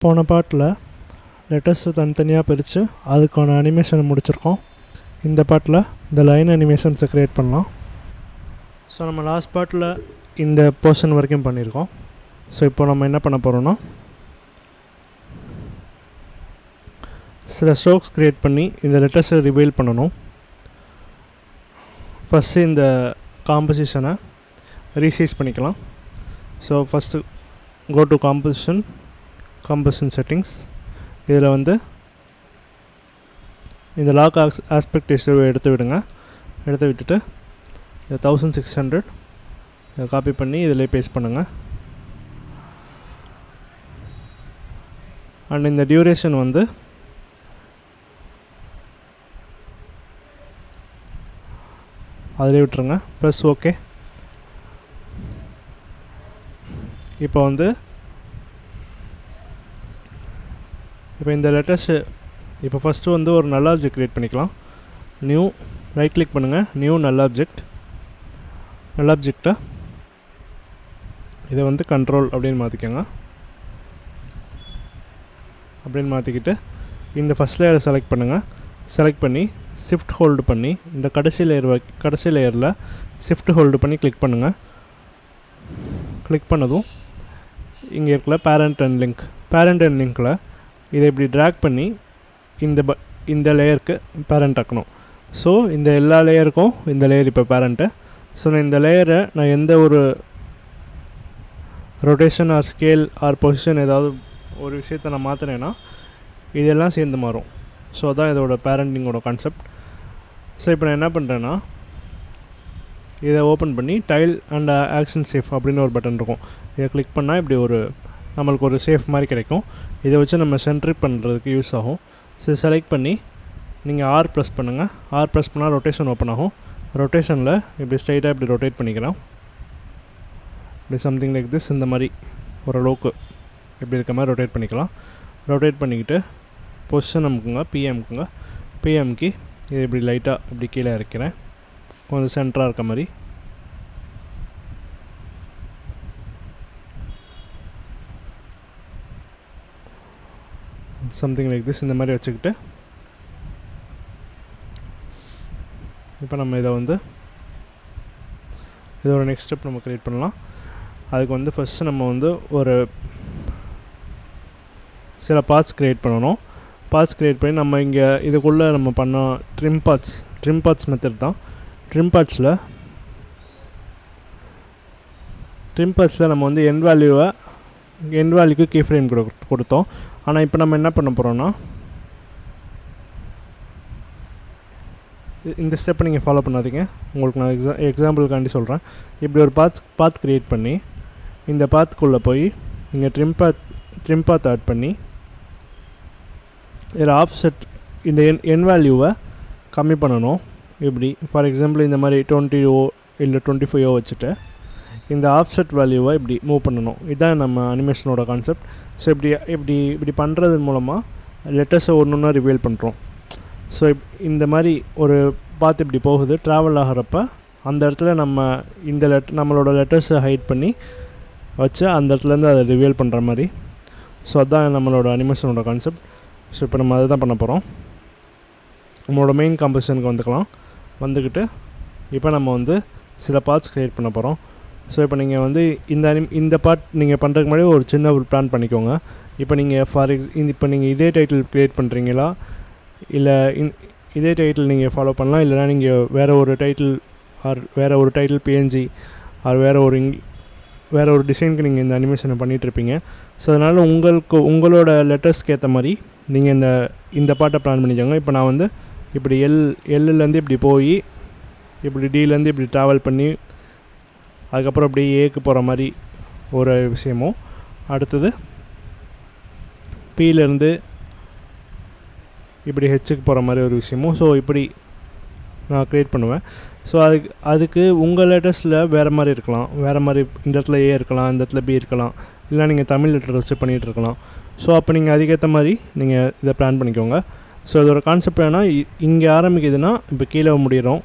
போன பாட்டில் லெட்டர்ஸை தனித்தனியாக பிரித்து அதுக்கான அனிமேஷனை முடிச்சிருக்கோம். இந்த பாட்டில் இந்த லைன் அனிமேஷன்ஸை க்ரியேட் பண்ணலாம். ஸோ நம்ம லாஸ்ட் பாட்டில் இந்த போர்ஷன் வரைக்கும் பண்ணியிருக்கோம். ஸோ இப்போ நம்ம என்ன பண்ண போகிறோன்னா, சில ஸ்ட்ரோக்ஸ் க்ரியேட் பண்ணி இந்த லெட்டர்ஸை ரிவீல் பண்ணணும். ஃபஸ்ட்டு இந்த காம்போசிஷனை ரீசைஸ் பண்ணிக்கலாம். So first go to composition settings. இதில் வந்து இந்த லாக் ஆஸ்பெக்ட் ரேஷியோவை எடுத்து விட்டுட்டு இந்த 1600 இதை காப்பி பண்ணி இதில் பேஸ்ட் பண்ணுங்கள். அண்ட் இந்த டியூரேஷன் வந்து அதிலே விட்டுருங்க. Plus okay. இப்போ இந்த லெட்டர்ஸு இப்போ ஃபஸ்ட்டு வந்து ஒரு நல்ல ஆப்ஜெக்ட் க்ரியேட் பண்ணிக்கலாம். நியூ ரைட் கிளிக் பண்ணுங்கள், நியூ நல்ல ஆப்ஜெக்டை இதை வந்து கண்ட்ரோல் அப்படின்னு மாற்றிக்கோங்க. அப்படின்னு மாற்றிக்கிட்டு இந்த ஃபஸ்ட் லேயரை செலக்ட் பண்ணுங்கள். செலக்ட் பண்ணி ஷிஃப்ட் ஹோல்டு பண்ணி இந்த கடைசி லேயரில் ஷிஃப்ட் ஹோல்டு பண்ணி கிளிக் பண்ணுங்கள். கிளிக் பண்ணதும் இங்கே இருக்கல பேரண்ட் அண்ட் லிங்க்கில் இதை இப்படி ட்ராக் பண்ணி இந்த லேயருக்கு பேரண்ட் ஆக்கணும். ஸோ இந்த எல்லா லேயருக்கும் இந்த லேயர் இப்போ பேரண்ட்டு. ஸோ நான் இந்த லேயரை நான் எந்த ஒரு rotation or scale or position ஏதாவது ஒரு விஷயத்தை நான் மாற்றினேன்னா இதெல்லாம் சேர்ந்து மாறும். ஸோ அதான் இதோட பேரண்டிங்கோட கான்செப்ட். ஸோ இப்போ நான் என்ன பண்ணுறேன்னா, இதை ஓப்பன் பண்ணி டைல் அண்ட் ஆக்ஷன் சேஃப் அப்படின்னு ஒரு பட்டன் இருக்கும். இதை கிளிக் பண்ணால் இப்படி நம்மளுக்கு ஒரு சேஃப் மாதிரி கிடைக்கும். இதை வச்சு நம்ம சென்ட்ரிக் பண்ணுறதுக்கு யூஸ் ஆகும். ஸோ செலக்ட் பண்ணி நீங்கள் ஆர் ப்ரெஸ் பண்ணுங்கள். ஆர் ப்ரெஸ் பண்ணால் ரொட்டேஷன் ஓப்பன் ஆகும். ரொட்டேஷனில் இப்படி ஸ்ட்ரைட்டாக இப்படி ரொட்டேட் பண்ணிக்கலாம். இப்படி சம்திங் லைக் திஸ். இந்த மாதிரி ஓரளவுக்கு இப்படி இருக்க மாதிரி ரொட்டேட் பண்ணிக்கலாம். ரொட்டேட் பண்ணிக்கிட்டு பொசிஷன் அமுக்குங்க, பிஎம்க்கு இது இப்படி லைட்டாக இப்படி கீழே இறக்கிறேன், கொஞ்சம் சென்டராக இருக்க மாதிரி. Something like this. இந்த மாதிரி வச்சுக்கிட்டு இப்போ நம்ம இதோட நெக்ஸ்ட் ஸ்டெப் நம்ம க்ரியேட் பண்ணலாம். அதுக்கு ஃபஸ்ட்டு நம்ம ஒரு சில பார்ட்ஸ் க்ரியேட் பண்ணணும். பார்ட்ஸ் க்ரியேட் பண்ணி நம்ம இங்கே இதுக்குள்ளே நம்ம பண்ணோம் ட்ரிம் பார்ட்ஸ் மெத்தட் தான். ட்ரிம் பார்ட்ஸில் நம்ம எண்ட் வேல்யூக்கு கீ ஃப்ரேம் கொடுத்தோம். ஆனால் இப்போ நம்ம என்ன பண்ண போகிறோன்னா, இந்த ஸ்டெப்பை நீங்கள் ஃபாலோ பண்ணாதீங்க, உங்களுக்கு நான் எக்ஸாம்பிளுக்காண்டி சொல்கிறேன். இப்படி ஒரு பாத் க்ரியேட் பண்ணி இந்த பாத்துக்குள்ளே போய் நீங்கள் ட்ரிம் பாத் ஆட் பண்ணி இதில் ஆஃப்செட் இந்த என் வேல்யூவை கம்மி பண்ணணும். இப்படி ஃபார் எக்ஸாம்பிள் இந்த மாதிரி 20 இல்லை 25 வச்சுட்டு இந்த ஆஃப்செட் வேல்யூவை இப்படி மூவ் பண்ணணும். இதுதான் நம்ம அனிமேஷனோட கான்செப்ட். ஸோ இப்படி பண்ணுறது மூலமாக லெட்டர்ஸை ஒன்று ரிவீல் பண்ணுறோம். ஸோ இந்த மாதிரி ஒரு பாத்து இப்படி போகுது, ட்ராவல் ஆகிறப்ப அந்த இடத்துல நம்ம நம்மளோட லெட்டர்ஸை ஹைட் பண்ணி வச்சு அந்த இடத்துலேருந்து அதை ரிவீல் பண்ணுற மாதிரி. ஸோ அதுதான் நம்மளோட அனிமேஷனோட கான்செப்ட். ஸோ இப்போ நம்ம அதை தான் பண்ண போகிறோம். நம்மளோட மெயின் காம்போசிஷனுக்கு வந்துக்கிட்டு இப்போ நம்ம சில பார்ட்ஸ் க்ரியேட் பண்ண போகிறோம். ஸோ இப்போ நீங்கள் இந்த பார்ட் நீங்கள் பண்ணுறதுக்கு முன்னாடி ஒரு சின்ன ஒரு பிளான் பண்ணிக்கோங்க. இப்போ நீங்கள் இப்போ நீங்கள் இதே டைட்டில் க்ரியேட் பண்ணுறீங்களா, இல்லை இதே டைட்டில் நீங்கள் ஃபாலோ பண்ணலாம், இல்லைனா நீங்கள் வேறு ஒரு டைட்டில் PNG ஆர் வேறு ஒரு டிசைனுக்கு நீங்கள் இந்த அனிமேஷனை பண்ணிகிட்ருப்பீங்க. ஸோ அதனால் உங்களோட லெட்டர்ஸ்க்கு ஏற்ற மாதிரி நீங்கள் இந்த பாட்டை பிளான் பண்ணிக்கோங்க. இப்போ நான் இப்படி எல்லுலேருந்து இப்படி போய் இப்படி டிலேருந்து இப்படி ட்ராவல் பண்ணி அதுக்கப்புறம் இப்படி ஏக்கு போகிற மாதிரி ஒரு விஷயமும், அடுத்தது பியிலேருந்து இப்படி ஹெச்சுக்கு போகிற மாதிரி ஒரு விஷயமும், ஸோ இப்படி நான் க்ரியேட் பண்ணுவேன். ஸோ அதுக்கு உங்கள் லெட்டர்ஸில் வேறு மாதிரி இருக்கலாம், வேறு மாதிரி இந்த இடத்துல ஏ இருக்கலாம், இந்த இடத்துல பி இருக்கலாம், இல்லை நீங்கள் தமிழ் லெட்டர் வச்சு பண்ணிகிட்டு இருக்கலாம். ஸோ அப்போ நீங்கள் அதுக்கேற்ற மாதிரி நீங்கள் இதை பிளான் பண்ணிக்கோங்க. ஸோ இதோட கான்செப்ட் என்னன்னா, இங்கே ஆரம்பிக்குதுன்னா இப்போ கீழே முடிகிறோம்,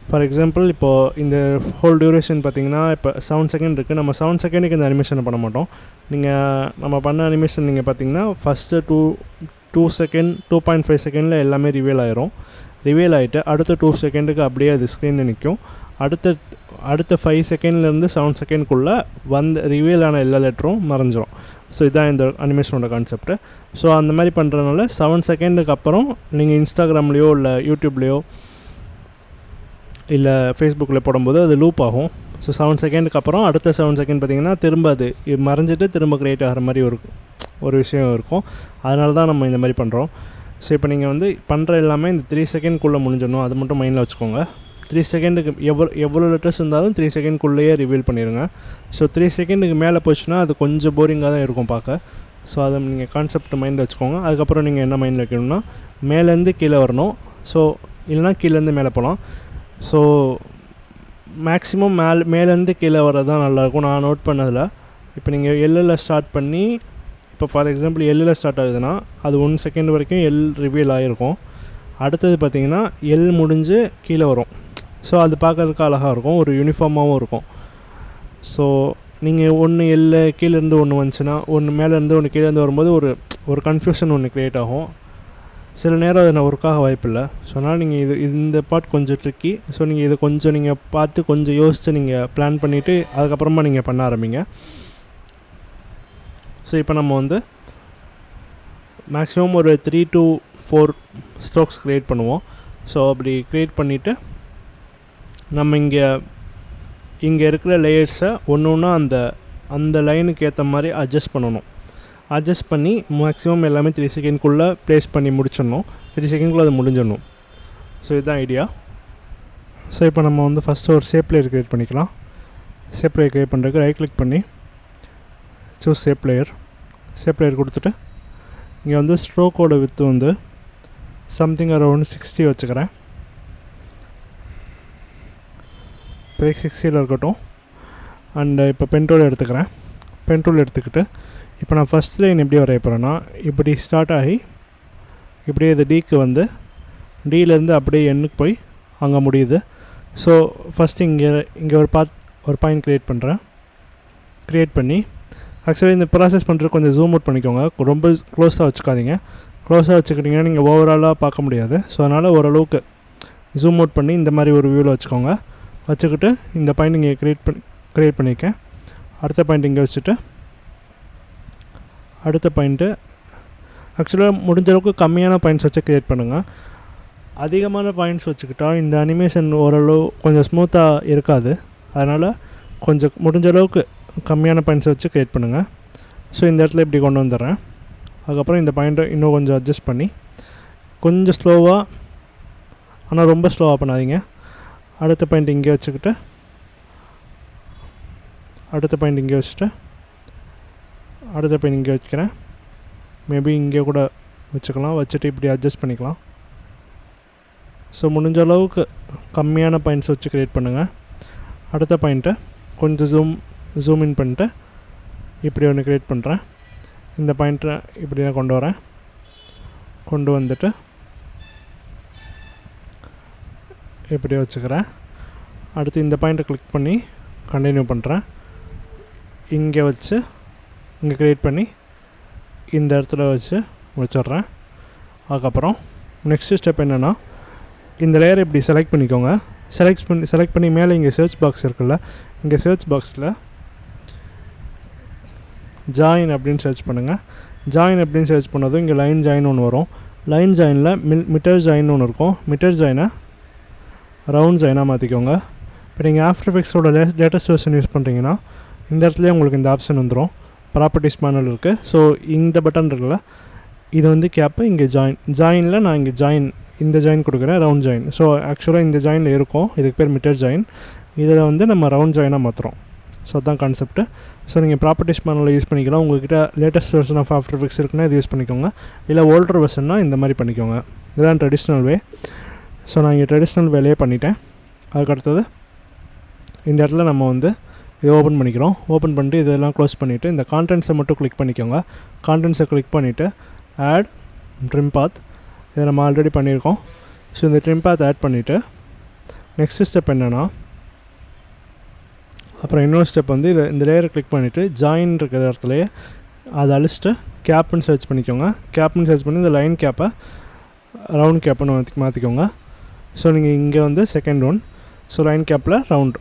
ஃபார் எக்ஸாம்பிள் இப்போது இந்த ஹோல் டியூரேஷன் பார்த்திங்கன்னா இப்போ 7 செகண்ட் இருக்குது. நம்ம 7 செகண்டுக்கு இந்த அனிமேஷனை பண்ண மாட்டோம். நம்ம பண்ண அனிமேஷன் நீங்கள் பார்த்தீங்கன்னா ஃபஸ்ட்டு 2 செகண்ட் 2.5 செகண்டில் எல்லாமே ரிவீல் ஆகிரும். ரிவீல் ஆகிட்டு அடுத்த 2 செகண்டுக்கு அப்படியே அது ஸ்க்ரீனில் நிற்கும். அடுத்த 5 செகண்ட்லேருந்து 7 செகண்ட்குள்ளே ரிவீல் ஆன எல்லா லெட்டரும் மறைஞ்சிரும். ஸோ இதுதான் இந்த அனிமேஷனோட கான்செப்ட்டு. ஸோ அந்த மாதிரி பண்ணுறதுனால 7 செகண்டுக்கு அப்புறம் நீங்கள் இன்ஸ்டாகிராம்லேயோ இல்லை யூடியூப்லேயோ இல்லை ஃபேஸ்புக்கில் போடும்போது அது லூப் ஆகும். ஸோ 7 செகண்டுக்கு அப்புறம் அடுத்த 7 செகண்ட் பார்த்திங்கன்னா திரும்ப அது மறைஞ்சிட்டு திரும்ப க்ரியேட் ஆகிற மாதிரி ஒரு விஷயம் இருக்கும். அதனால தான் நம்ம இந்த மாதிரி பண்ணுறோம். ஸோ இப்போ நீங்கள் பண்ணுற எல்லாமே இந்த 3 செகண்ட்குள்ளே முடிஞ்சிடணும். அது மட்டும் மைண்டில் வச்சுக்கோங்க. 3 செகண்டுக்கு எவ்வளோ லெட்டர்ஸ் இருந்தாலும் 3 செகண்ட்குள்ளேயே ரிவீல் பண்ணிடுங்க. ஸோ 3 செகண்டுக்கு மேலே போச்சுன்னா அது கொஞ்சம் போரிங்காக தான் இருக்கும் பார்க்க. ஸோ அதை நீங்கள் கான்செப்ட் மைண்டில் வச்சுக்கோங்க. அதுக்கப்புறம் நீங்கள் என்ன மைண்டில் வைக்கணும்னா மேலேருந்து கீழே வரணும். ஸோ இல்லைனா கீழேருந்து மேலே போகலாம். ஸோ மேக்ஸிமம் மேலேருந்து கீழே வரது தான் நல்லாயிருக்கும் நான் நோட் பண்ணதில். இப்போ நீங்கள் எல்லில் ஸ்டார்ட் பண்ணி இப்போ ஃபார் எக்ஸாம்பிள் எல்லில் ஸ்டார்ட் ஆகுதுன்னா அது 1 செகண்ட் வரைக்கும் எல் ரிவீல் ஆகிருக்கும். அடுத்தது பார்த்திங்கன்னா எல் முடிஞ்சு கீழே வரும். ஸோ அது பார்க்குறதுக்கு அழகாக இருக்கும், ஒரு யூனிஃபார்மாகவும் இருக்கும். ஸோ நீங்கள் ஒன்று எல்ல கீழேருந்து ஒன்று வந்துச்சுன்னா ஒன்று மேலேருந்து ஒன்று கீழேருந்து வரும்போது ஒரு கன்ஃபியூஷன் ஒன்று க்ரியேட் ஆகும். சில நேரம் அது ஒர்க்காக வாய்ப்பில்லை. ஸோ அதனால் நீங்கள் இந்த பார்ட் கொஞ்சம் ட்ரிக்கி. ஸோ நீங்கள் இதை கொஞ்சம் நீங்கள் பார்த்து கொஞ்சம் யோசித்து நீங்கள் பிளான் பண்ணிவிட்டு அதுக்கப்புறமா நீங்கள் பண்ண ஆரம்பிங்க. ஸோ இப்போ நம்ம மேக்ஸிமம் ஒரு 3 to 4 ஸ்ட்ரோக்ஸ் க்ரியேட் பண்ணுவோம். ஸோ அப்படி க்ரியேட் பண்ணிவிட்டு நம்ம இங்கே இருக்கிற லேயர்ஸை ஒன்று அந்த லைனுக்கு ஏற்ற மாதிரி அட்ஜஸ்ட் பண்ணணும். அட்ஜஸ்ட் பண்ணி மேக்ஸிமம் எல்லாமே 3 செகண்ட்குள்ளே ப்ளேஸ் பண்ணி முடிச்சிடணும். 3 செகண்ட்குள்ளே அது முடிஞ்சிடணும். ஸோ இதுதான் ஐடியா. ஸோ இப்போ நம்ம ஃபஸ்ட்டு ஒரு ஷேப் லேயர் க்ரியேட் பண்ணிக்கலாம். ஷேப் லேயர் க்ரியேட் பண்ணுறதுக்கு ரைட் கிளிக் பண்ணி சூஸ் ஷேப் லேயர் கொடுத்துட்டு இங்கே ஸ்ட்ரோக்கோட வித்து சம்திங் அரௌண்ட் 60 வச்சுக்கிறேன். இப்போ 60 இருக்கட்டும். அண்டு இப்போ பென் டூல் எடுத்துக்கிறேன். பென் டூல் எடுத்துக்கிட்டு இப்போ நான் ஃபஸ்ட் லைன் எப்படி வரைய போகிறேன்னா இப்படி ஸ்டார்ட் ஆகி இப்படியே இது டிக்கு டியிலேருந்து அப்படியே எண்ணுக்கு போய் அங்கே முடியுது. ஸோ ஃபஸ்ட்டு இங்கே ஒரு பாயிண்ட் க்ரியேட் பண்ணி ஆக்சுவலி இந்த ப்ராசஸ் பண்ணுறது கொஞ்சம் ஜூம் அவுட் பண்ணிக்கோங்க. ரொம்ப க்ளோஸாக வச்சுக்காதீங்க. க்ளோஸாக வச்சுக்கிட்டிங்கன்னா நீங்கள் ஓவராலாக பார்க்க முடியாது. ஸோ அதனால் ஓரளவுக்கு ஜூம் அவுட் பண்ணி இந்த மாதிரி ஒரு வியூவில் வச்சுக்கிட்டு இந்த பாயிண்ட் இங்கே க்ரியேட் பண்ணியிருக்கேன். அடுத்த பாயிண்ட் இங்கே வச்சுட்டு அடுத்த பாயிண்ட்டு ஆக்சுவலாக முடிஞ்ச அளவுக்கு கம்மியான பாயிண்ட்ஸ் வச்சு க்ரியேட் பண்ணுங்கள். அதிகமான பாயிண்ட்ஸ் வச்சுக்கிட்டால் இந்த அனிமேஷன் ஓரளவு கொஞ்சம் ஸ்மூத்தாக இருக்காது. அதனால் கொஞ்சம் முடிஞ்ச அளவுக்கு கம்மியான பாயிண்ட்ஸ் வச்சு க்ரியேட் பண்ணுங்கள். ஸோ இந்த இடத்துல இப்படி கொண்டு வந்துடுறேன். அதுக்கப்புறம் இந்த பாயிண்ட்டை இன்னும் கொஞ்சம் அட்ஜஸ்ட் பண்ணி கொஞ்சம் ஸ்லோவாக, ஆனால் ரொம்ப ஸ்லோவாக பண்ணாதீங்க. அடுத்த பாயிண்ட் இங்கே வச்சுக்கிட்டு அடுத்த பாயிண்ட் இங்கே வைக்கிறேன். மேபி இங்கே கூட வச்சுக்கலாம். வச்சுட்டு இப்படி அட்ஜஸ்ட் பண்ணிக்கலாம். ஸோ முடிஞ்ச அளவுக்கு கம்மியான பாயிண்ட்ஸ் வச்சு க்ரியேட் பண்ணுங்கள். அடுத்த பாயிண்ட்டை கொஞ்சம் ஜூம் இன் பண்ணிட்டு இப்படி ஒன்று க்ரியேட் பண்ணுறேன். இந்த பாயிண்ட்டை இப்படி தான் கொண்டு வந்துட்டு இப்படி வச்சுக்கிறேன். அடுத்து இந்த பாயிண்ட்டை கிளிக் பண்ணி கண்டினியூ பண்ணுறேன். இங்கே க்ரியேட் பண்ணி இந்த இடத்துல வச்சு முடிச்சிட்றேன். அதுக்கப்புறம் நெக்ஸ்ட்டு ஸ்டெப் என்னென்னா இந்த லேயரை இப்படி செலக்ட் பண்ணிக்கோங்க. செலக்ட் பண்ணி மேலே இங்கே சர்ச் பாக்ஸ் இருக்குல்ல, இங்கே சர்ச் பாக்ஸில் ஜாயின் அப்படின்னு சர்ச் பண்ணுங்கள். ஜாயின் அப்படின்னு சர்ச் பண்ணதும் இங்கே லைன் ஜாயின் ஒன்று வரும். லைன் ஜாயினில் மிட்டர் ஜாயின் ஒன்று இருக்கும். மிட்டர் ஜாயினை ரவுண்ட் ஜாயினாக மாற்றிக்கோங்க. இப்போ நீங்கள் ஆஃப்டர் எஃபெக்ட்ஸோட லேட்டஸ்ட் வெர்ஷன் யூஸ் பண்ணுறீங்கன்னா இந்த இடத்துலேயே உங்களுக்கு இந்த ஆப்ஷன் வந்துடும். ப்ராப்பர்ட்டிஸ் பேனல் இருக்குது. ஸோ இந்த பட்டன் இருக்குல்ல, இது கேப்பு. இங்கே ஜாயினில் நான் இங்கே இந்த ஜாயின் கொடுக்குறேன், ரவுண்ட் ஜாயின். ஸோ ஆக்சுவலாக இந்த ஜாயினில் இருக்கும், இதுக்கு பேர் மிட்டர் ஜாயின். இதில் நம்ம ரவுண்ட் ஜாயினாக மாற்றுறோம். ஸோ அதுதான் கான்செப்ட்டு. ஸோ நீங்கள் ப்ராப்பர்ட்டிஸ் பேனலில் யூஸ் பண்ணிக்கலாம். உங்கள்கிட்ட latest version of After Effects இருக்குன்னா இது யூஸ் பண்ணிக்கோங்க. இல்லை ஓல்டர் வெர்ஷன்னா இந்த மாதிரி பண்ணிக்கோங்க. இதுதான் ட்ரெடிஷ்னல் வே. ஸோ நான் இங்கே ட்ரெடிஷ்னல் வேலையே பண்ணிட்டேன். அதுக்கடுத்தது இந்த இடத்துல நம்ம இதை ஓப்பன் பண்ணிக்கிறோம். ஓப்பன் பண்ணிட்டு இதெல்லாம் க்ளோஸ் பண்ணிவிட்டு இந்த கான்டென்ட்ஸை மட்டும் கிளிக் பண்ணிக்கோங்க. கான்டென்ட்ஸை கிளிக் பண்ணிவிட்டு ஆட் ட்ரிம் பாத், இதை நம்ம ஆல்ரெடி பண்ணியிருக்கோம். ஸோ இந்த ட்ரிம் பாத் ஆட் பண்ணிவிட்டு நெக்ஸ்ட் ஸ்டெப் என்னென்னா, அப்புறம் இன்னொரு ஸ்டெப் வந்து இந்த லேயரை கிளிக் பண்ணிவிட்டு ஜாயின் இருக்கிற இடத்துலையே அதை அழிச்சிட்டு கேப்னு சர்ச் பண்ணிக்கோங்க. கேப்னு சர்ச் பண்ணி இந்த லைன் கேப்பை ரவுண்ட் கேப்னு மாற்றிக்கோங்க. ஸோ நீங்கள் இங்கே வந்து செகண்ட் ஒன், ஸோ லைன் கேப்பில் ரவுண்ட்,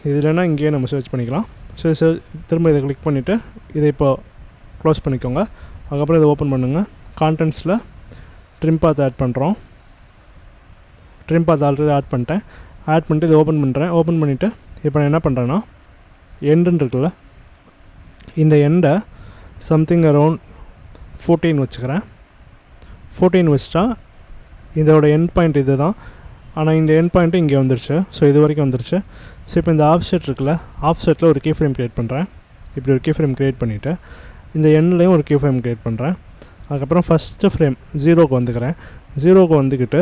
இது இல்லைன்னா இங்கேயே நம்ம சர்ச் பண்ணிக்கலாம். ஸோ திரும்ப இதை கிளிக் பண்ணிவிட்டு இதை இப்போ க்ளோஸ் பண்ணிக்கோங்க. அதுக்கப்புறம் இதை ஓப்பன் பண்ணுங்கள். கான்டென்ட்ஸில் ட்ரிம் பாத் ஆட் பண்ணுறோம். ட்ரிம் பாத் ஆல்ரெடி ஆட் பண்ணிட்டு இதை ஓப்பன் பண்ணுறேன். ஓப்பன் பண்ணிவிட்டு இப்போ நான் என்ன பண்ணுறேன்னா, எண்டுன்னு இருக்குல்ல, இந்த எண்டை சம்திங் அரவுண்ட் 14 வச்சுக்கிறேன். 14 வச்சுட்டா இதோட எண்ட் பாயிண்ட் இது தான். ஆனால் இந்த எண்ட் பாயிண்ட்டு இங்கே வந்துருச்சு. ஸோ இது வரைக்கும் வந்துருச்சு. ஸோ இப்போ இந்த ஆஃப்செட் இருக்குல்ல, ஆஃப்செட்டில் ஒரு கீ ஃப்ரேம் க்ரியேட் பண்ணுறேன். இப்படி ஒரு கீ ஃப்ரேம் க்ரியேட் பண்ணிவிட்டு இந்த எண்ட்லேயும் ஒரு கீ ஃப்ரேம் க்ரியேட் பண்ணுறேன். அதுக்கப்புறம் ஃபஸ்ட்டு ஃப்ரேம் 0க்கு வந்துக்கிறேன். 0க்கு வந்துக்கிட்டு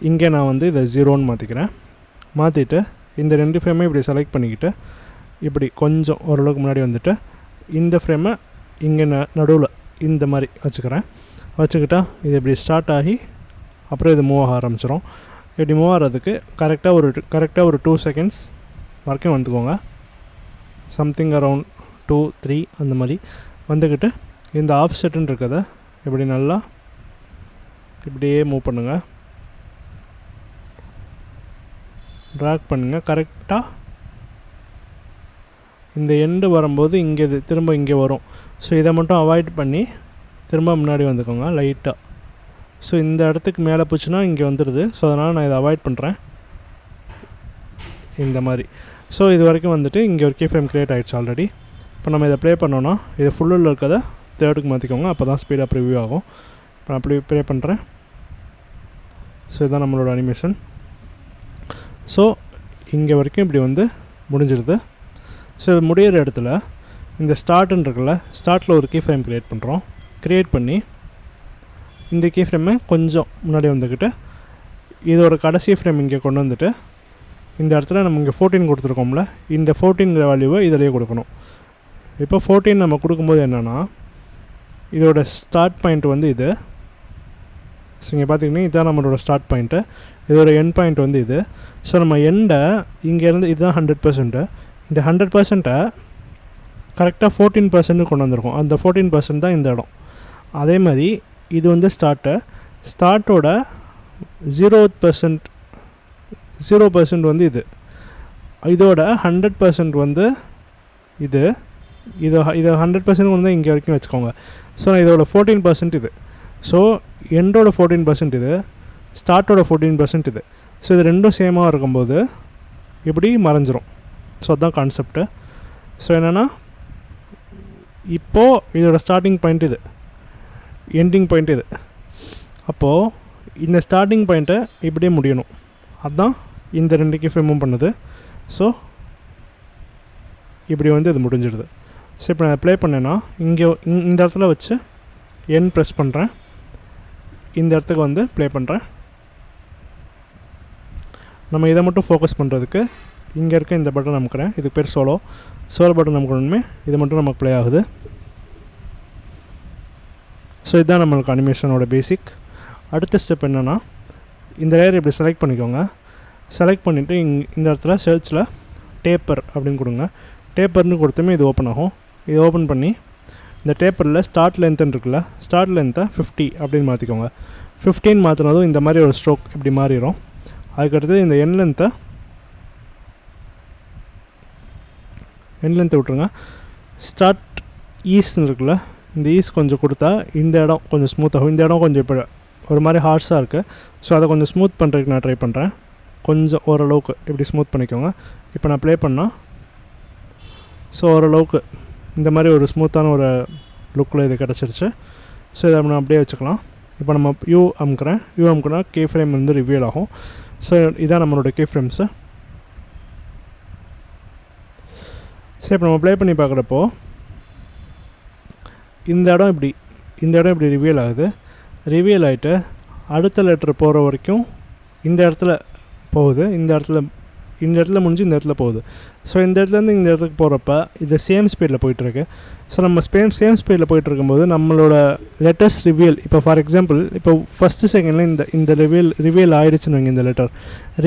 இங்கே நான் வந்து இதை 0ன்னு மாற்றிக்கிறேன். மாற்றிட்டு இந்த 2 ஃப்ரேமே இப்படி செலக்ட் பண்ணிக்கிட்டு இப்படி கொஞ்சம் ஓரளவுக்கு முன்னாடி வந்துட்டு இந்த ஃப்ரேமை இங்கே நடுவில் இந்த மாதிரி வச்சுக்கிட்டா இது இப்படி ஸ்டார்ட் ஆகி அப்புறம் இது மூவ் ஆக ஆரம்பிச்சிடும். இப்படி மூவ் ஆகிறதுக்கு கரெக்டாக ஒரு 2 செகண்ட்ஸ் வரைக்கும் வந்துக்கோங்க. சம்திங் அரவுண்ட் 2-3 அந்த மாதிரி வந்துக்கிட்டு இந்த ஆஃப் செட்டுன்னு இருக்கிறத இப்படி நல்லா இப்படியே மூவ் பண்ணுங்கள், ட்ராக் பண்ணுங்கள். கரெக்டாக இந்த எண்டு வரும்போது இங்கே திரும்ப இங்கே வரும். ஸோ இதை மட்டும் அவாய்ட் பண்ணி திரும்ப முன்னாடி வந்துக்கோங்க லைட்டாக. ஸோ இந்த இடத்துக்கு மேலே போச்சுன்னா இங்கே வந்துடுது. ஸோ அதனால் நான் இதை அவாய்ட் பண்ணுறேன் இந்த மாதிரி. ஸோ இது வரைக்கும் வந்துட்டு இங்கே ஒரு கீ ஃப்ரேம் க்ரியேட் ஆகிடுச்சு ஆல்ரெடி. இப்போ நம்ம இதை ப்ளே பண்ணோன்னா இது ஃபுல்லில் இருக்கிறத தேர்டுக்கு மாற்றிக்கோங்க. அப்போ தான் ஸ்பீடாக ப்ரிவ்யூ ஆகும். இப்போ நான் அப்படி ப்ளே பண்ணுறேன். ஸோ இதுதான் நம்மளோட அனிமேஷன். ஸோ இங்கே வரைக்கும் இப்படி வந்து முடிஞ்சிடுது. ஸோ இது முடிகிற இடத்துல இந்த ஸ்டார்ட்டுன்னு இருக்குல்ல, ஸ்டார்ட்டில் ஒரு கீ ஃப்ரேம் க்ரியேட் பண்ணுறோம். க்ரியேட் பண்ணி இந்த கீ ஃப்ரேமை கொஞ்சம் முன்னாடி வந்துக்கிட்டு இதோட கடைசி ஃப்ரேம் இங்கே கொண்டு வந்துட்டு இந்த இடத்துல நம்ம இங்கே 14 கொடுத்துருக்கோம்ல, இந்த 14ங்கிற வேல்யூவை இதிலேயே கொடுக்கணும். இப்போ 14 நம்ம கொடுக்கும்போது என்னென்னா, இதோட ஸ்டார்ட் பாயிண்ட் வந்து இது. ஸோ இங்கே பார்த்திங்கன்னா இதுதான் நம்மளோட ஸ்டார்ட் பாயிண்ட்டு, இதோட எண்ட் பாயிண்ட் வந்து இது. ஸோ நம்ம எண்டை இங்கேருந்து இதுதான் 100%, இந்த 100%-ஐ கரெக்டாக 14% கொண்டு வந்திருக்கோம். அந்த 14% தான் இந்த இடம். அதே மாதிரி இது வந்து ஸ்டார்ட்டோட 0% வந்து இது, இதோட 100% வந்து இது 100% வந்து இங்கே வரைக்கும் வச்சுக்கோங்க. ஸோ இதோட 14% இது. ஸோ எண்டோட 14% இது, ஸ்டார்ட்டோட 14% இது. ஸோ இது ரெண்டும் சேமாக இருக்கும்போது இப்படி மறைஞ்சிரும். ஸோ அதுதான் கான்செப்ட்டு. ஸோ என்னென்னா, இப்போது இதோட ஸ்டார்டிங் பாயிண்ட் இது, எண்டிங் பாயிண்ட் இது. அப்போது இந்த ஸ்டார்டிங் பாயிண்ட்டை இப்படியே முடியணும். அதுதான் இந்த 2 கீ ஃப்ரேமும் பண்ணுது. ஸோ இப்படி வந்து இது முடிஞ்சிடுது. ஸோ இப்போ நான் ப்ளே பண்ணேன்னா இங்கே இந்த இடத்துல வச்சு என் ப்ரெஸ் பண்ணுறேன். இந்த இடத்துக்கு வந்து ப்ளே பண்ணுறேன். நம்ம இதை மட்டும் ஃபோக்கஸ் பண்ணுறதுக்கு இங்கே இருக்க இந்த பட்டன் அமுக்கிறேன். இதுக்கு பேர் சோலோ பட்டன் அமுக்கணுமே, இது மட்டும் நமக்கு ப்ளே ஆகுது. ஸோ இதுதான் நம்மளுக்கு அனிமேஷனோட பேசிக். அடுத்த ஸ்டெப் என்னென்னா, இந்த லேயர் இப்படி செலக்ட் பண்ணிக்கோங்க. செலக்ட் பண்ணிவிட்டு இந்த இடத்துல சர்ச்சில் டேப்பர் அப்படின்னு கொடுங்க. டேப்பர்னு கொடுத்துமே இது ஓப்பன் ஆகும். இது ஓப்பன் பண்ணி இந்த டேப்பரில் ஸ்டார்ட் லென்த்துன்னு இருக்குல்ல, ஸ்டார்ட் லென்த்தை 50 அப்படின்னு மாற்றிக்கோங்க. 15 மாற்றினதும் இந்த மாதிரி ஒரு ஸ்ட்ரோக் இப்படி மாறிடும். அதுக்கடுத்து இந்த என் லென்த்தை விட்டுருங்க. ஸ்டார்ட் ஈஸ்ன்னு இருக்குல்ல, இந்த ஈஸ் கொஞ்சம் கொடுத்தா இந்த இடம் கொஞ்சம் ஸ்மூத்தாகும். இந்த இடம் கொஞ்சம் இப்போ ஒரு மாதிரி ஹார்ஷாக இருக்குது. ஸோ அதை கொஞ்சம் ஸ்மூத் பண்ணுறதுக்கு நான் ட்ரை பண்ணுறேன். கொஞ்சம் ஓரளவுக்கு இப்படி ஸ்மூத் பண்ணிக்கோங்க. இப்போ நான் ப்ளே பண்ணால் ஸோ ஓரளவுக்கு இந்த மாதிரி ஒரு ஸ்மூத்தான ஒரு லுக்கில் இது கிடச்சிருச்சு. ஸோ இதை நம்ம அப்படியே வச்சுக்கலாம். இப்போ நம்ம யூ அமுக்குனா கீ ஃப்ரேம் வந்து ரிவீல் ஆகும். ஸோ இதான் நம்மளோட கீ ஃப்ரேம்ஸு. ஸோ இப்போ நம்ம ப்ளே பண்ணி பார்க்குறப்போ இந்த இடம் இப்படி ரிவீல் ஆகுது. ரிவீல் ஆகிட்டு அடுத்த லெட்ரு போகிற வரைக்கும் இந்த இடத்துல போகுது. இந்த இடத்துல இந்த இடத்துல முடிஞ்சு இந்த இடத்துல போகுது. ஸோ இந்த இடத்துலேருந்து இந்த இடத்துக்கு போகிறப்ப இது சேம் ஸ்பீடில் போயிட்டுருக்கு. ஸோ நம்ம சேம் ஸ்பீடில் போயிட்டுருக்கும்போது நம்மளோட லெட்டர்ஸ் ரிவீல், இப்போ ஃபார் எக்ஸாம்பிள் இப்போ ஃபஸ்ட்டு செகண்டில் இந்த ரிவீல் ஆகிடுச்சுன்னு வைங்க. இந்த லெட்டர்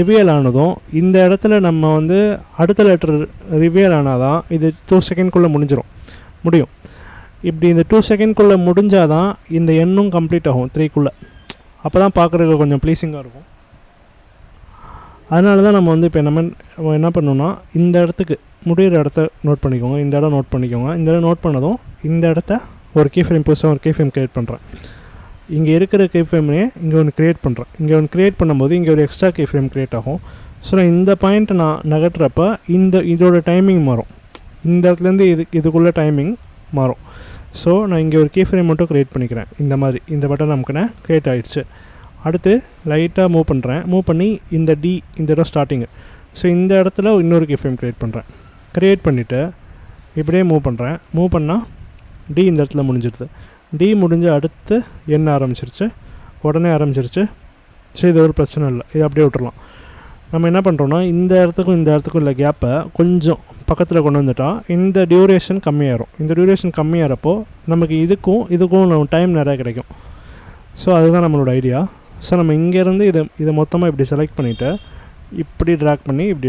ரிவீல் ஆனதும் இந்த இடத்துல நம்ம வந்து அடுத்த லெட்டர் ரிவீல் ஆனால் தான் இது 2 செகண்ட்குள்ளே முடியும். இப்படி இந்த 2 செகண்ட்குள்ளே முடிஞ்சால் தான் இந்த எண்ணும் கம்ப்ளீட் ஆகும் 3க்குள்ளே. அப்போ தான் பார்க்குறதுக்கு கொஞ்சம் ப்ளீஸிங்காக இருக்கும். அதனால தான் நம்ம வந்து இப்போ என்ன பண்ணணும்னா இந்த இடத்துக்கு முடிகிற இடத்த நோட் பண்ணிக்கோங்க. இந்த இடம் நோட் பண்ணிக்கோங்க. இந்த இடம் நோட் பண்ணதும் இந்த இடத்த ஒரு கீ ஃப்ரேம் புதுசாக ஒரு கீ ஃப்ரேம் க்ரியேட் பண்ணுறேன். இங்கே இருக்கிற கீ ஃப்ரேமே இங்கே ஒன்று க்ரியேட் பண்ணுறேன். இங்கே ஒன்று க்ரியேட் பண்ணும்போது இங்கே ஒரு எக்ஸ்ட்ரா கீ ஃப்ரேம் க்ரியேட் ஆகும். ஸோ நான் இந்த பாயிண்ட்டை நான் நகட்டுறப்ப இதோட டைமிங் மாறும். இந்த இடத்துலேருந்து இதுக்குள்ளே டைமிங் மாறும். ஸோ நான் இங்கே ஒரு கீ ஃப்ரேம் மட்டும் க்ரியேட் பண்ணிக்கிறேன். இந்த மாதிரி இந்த பட்டன் நமக்குன்னு க்ரியேட் ஆகிடுச்சு. அடுத்து லைட்டாக மூவ் பண்ணி இந்த இடம் ஸ்டார்டிங்கு. ஸோ இந்த இடத்துல இன்னொரு கீ ஃப்ரேம் க்ரியேட் பண்ணிவிட்டு இப்படியே மூவ் பண்ணால் டி இந்த இடத்துல முடிஞ்சிடுது. டி முடிஞ்சு அடுத்து என்ன உடனே ஆரம்பிச்சிருச்சு. ஸோ இது ஒரு பிரச்சனை இல்லை, இது அப்படியே விட்டுறலாம். நம்ம என்ன பண்ணுறோன்னா இந்த இடத்துக்கும் இல்லை கேப்பை கொஞ்சம் பக்கத்தில் கொண்டு வந்துட்டால் இந்த டியூரேஷன் கம்மியாகிடும். இந்த டியூரேஷன் கம்மியாகிறப்போ நமக்கு இதுக்கும் நம்ம டைம் நிறையா கிடைக்கும். ஸோ அதுதான் நம்மளோட ஐடியா. ஸோ நம்ம இங்கேருந்து இதை மொத்தமாக இப்படி செலக்ட் பண்ணிவிட்டு இப்படி ட்ராக் பண்ணி இப்படி